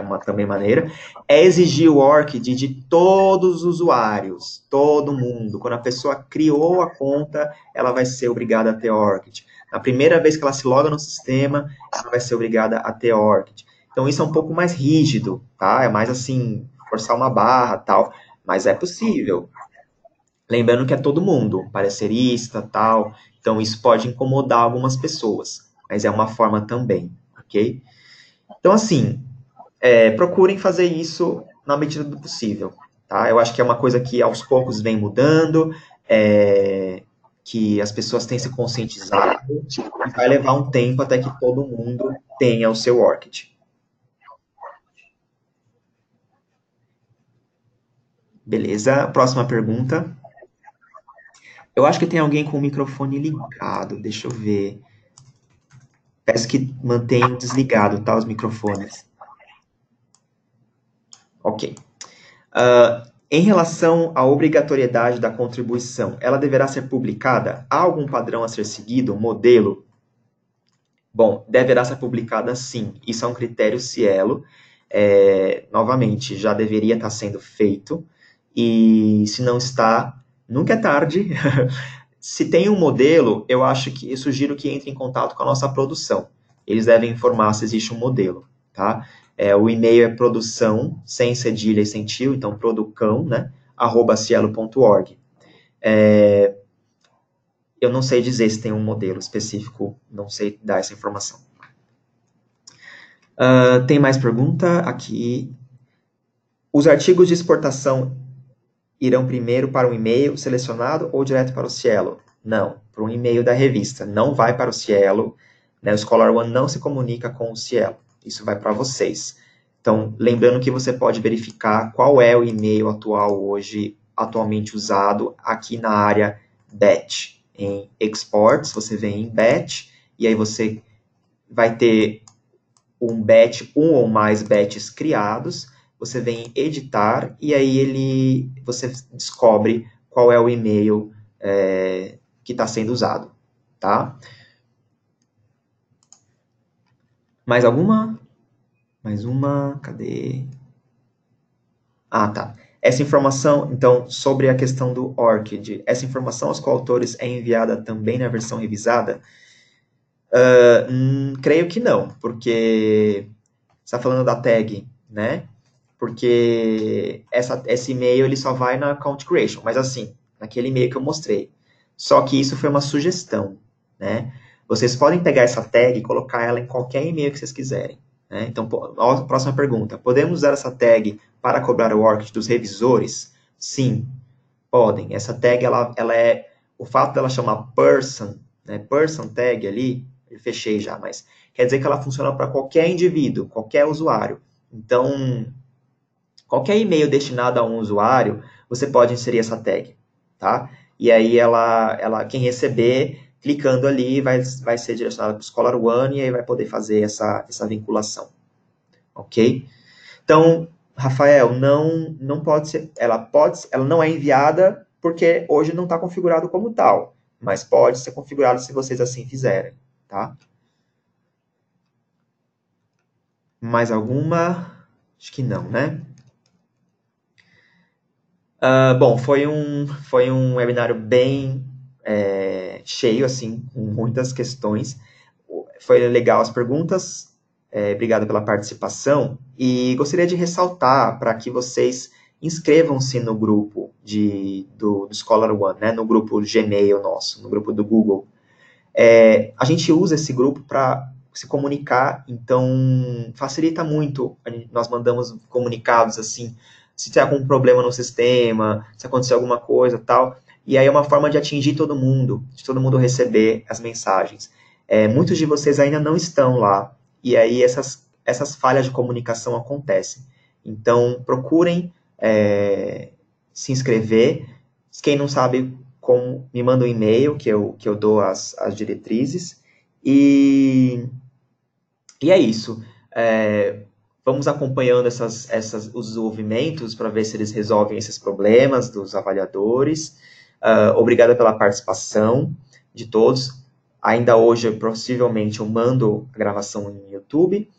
uma também maneira, é exigir o ORCID de todos os usuários, todo mundo. Quando a pessoa criou a conta, ela vai ser obrigada a ter ORCID. Na primeira vez que ela se loga no sistema, ela vai ser obrigada a ter ORCID. Então, isso é um pouco mais rígido, tá? É mais assim, forçar uma barra, tal, mas é possível. Lembrando que é todo mundo, parecerista, tal, então isso pode incomodar algumas pessoas, mas é uma forma também, ok? Então, assim, procurem fazer isso na medida do possível, tá? Eu acho que é uma coisa que aos poucos vem mudando, que as pessoas têm se conscientizado, e vai levar um tempo até que todo mundo tenha o seu ORCID. Beleza? Próxima pergunta. Eu acho que tem alguém com o microfone ligado, deixa eu ver. Peço que mantenham desligado, tá, os microfones. Ok. Em relação à obrigatoriedade da contribuição, ela deverá ser publicada? Há algum padrão a ser seguido, um modelo? Bom, deverá ser publicada sim. Isso é um critério Cielo. Novamente, já deveria estar sendo feito. E se não está, nunca é tarde. Se tem um modelo, eu sugiro que entre em contato com a nossa produção. Eles devem informar se existe um modelo, tá? O e-mail é produção, sem cedilha e sem tio, então producão, né? @cielo.org. Eu não sei dizer se tem um modelo específico, não sei dar essa informação. Tem mais pergunta aqui. Os artigos de exportação irão primeiro para um e-mail selecionado ou direto para o Cielo? Não, para um e-mail da revista. Não vai para o Cielo, né? O Scholar One não se comunica com o Cielo. Isso vai para vocês. Então, lembrando que você pode verificar qual é o e-mail atualmente usado aqui na área batch. Em exports, você vem em batch, e aí você vai ter um ou mais batches criados, você vem em editar, e aí você descobre qual é o e-mail que está sendo usado, tá? Mais alguma? Mais uma, cadê? Ah, tá. Essa informação, então, sobre a questão do ORCID, essa informação aos coautores é enviada também na versão revisada? Creio que não, porque você está falando da tag, né? Porque esse e-mail ele só vai na account creation, mas assim, naquele e-mail que eu mostrei. Só que isso foi uma sugestão, né? Vocês podem pegar essa tag e colocar ela em qualquer e-mail que vocês quiserem. Né? Então, próxima pergunta. Podemos usar essa tag para cobrar o ORCID dos revisores? Sim, podem. Essa tag, ela é... O fato dela chamar person, né? Person tag ali, eu fechei já, mas quer dizer que ela funciona para qualquer indivíduo, qualquer usuário. Então, qualquer e-mail destinado a um usuário, você pode inserir essa tag, tá? E aí quem receber, clicando ali, vai ser direcionado para o Scholar One e aí vai poder fazer essa vinculação, ok? Então, Rafael, não pode ser, ela não é enviada porque hoje não está configurado como tal, mas pode ser configurado se vocês assim fizerem, tá? Mais alguma? Acho que não, né? Bom, foi um webinário bem cheio, assim, com muitas questões. Foi legal as perguntas, obrigado pela participação. E gostaria de ressaltar para que vocês inscrevam-se no grupo do Scholar One, né, no grupo Gmail nosso, no grupo do Google. A gente usa esse grupo para se comunicar, então facilita muito. Nós mandamos comunicados assim, se tem algum problema no sistema, se acontecer alguma coisa tal, e aí é uma forma de atingir todo mundo, de todo mundo receber as mensagens. Muitos de vocês ainda não estão lá, e aí essas falhas de comunicação acontecem. Então, procurem se inscrever. Quem não sabe como, me manda um e-mail que eu dou as diretrizes. E é isso. Vamos acompanhando os desenvolvimentos para ver se eles resolvem esses problemas dos avaliadores. Obrigado pela participação de todos. Ainda hoje, possivelmente, eu mando a gravação no YouTube.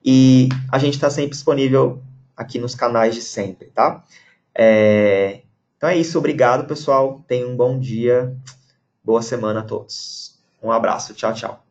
E a gente está sempre disponível aqui nos canais de sempre, tá? Então é isso. Obrigado, pessoal. Tenham um bom dia. Boa semana a todos. Um abraço. Tchau, tchau.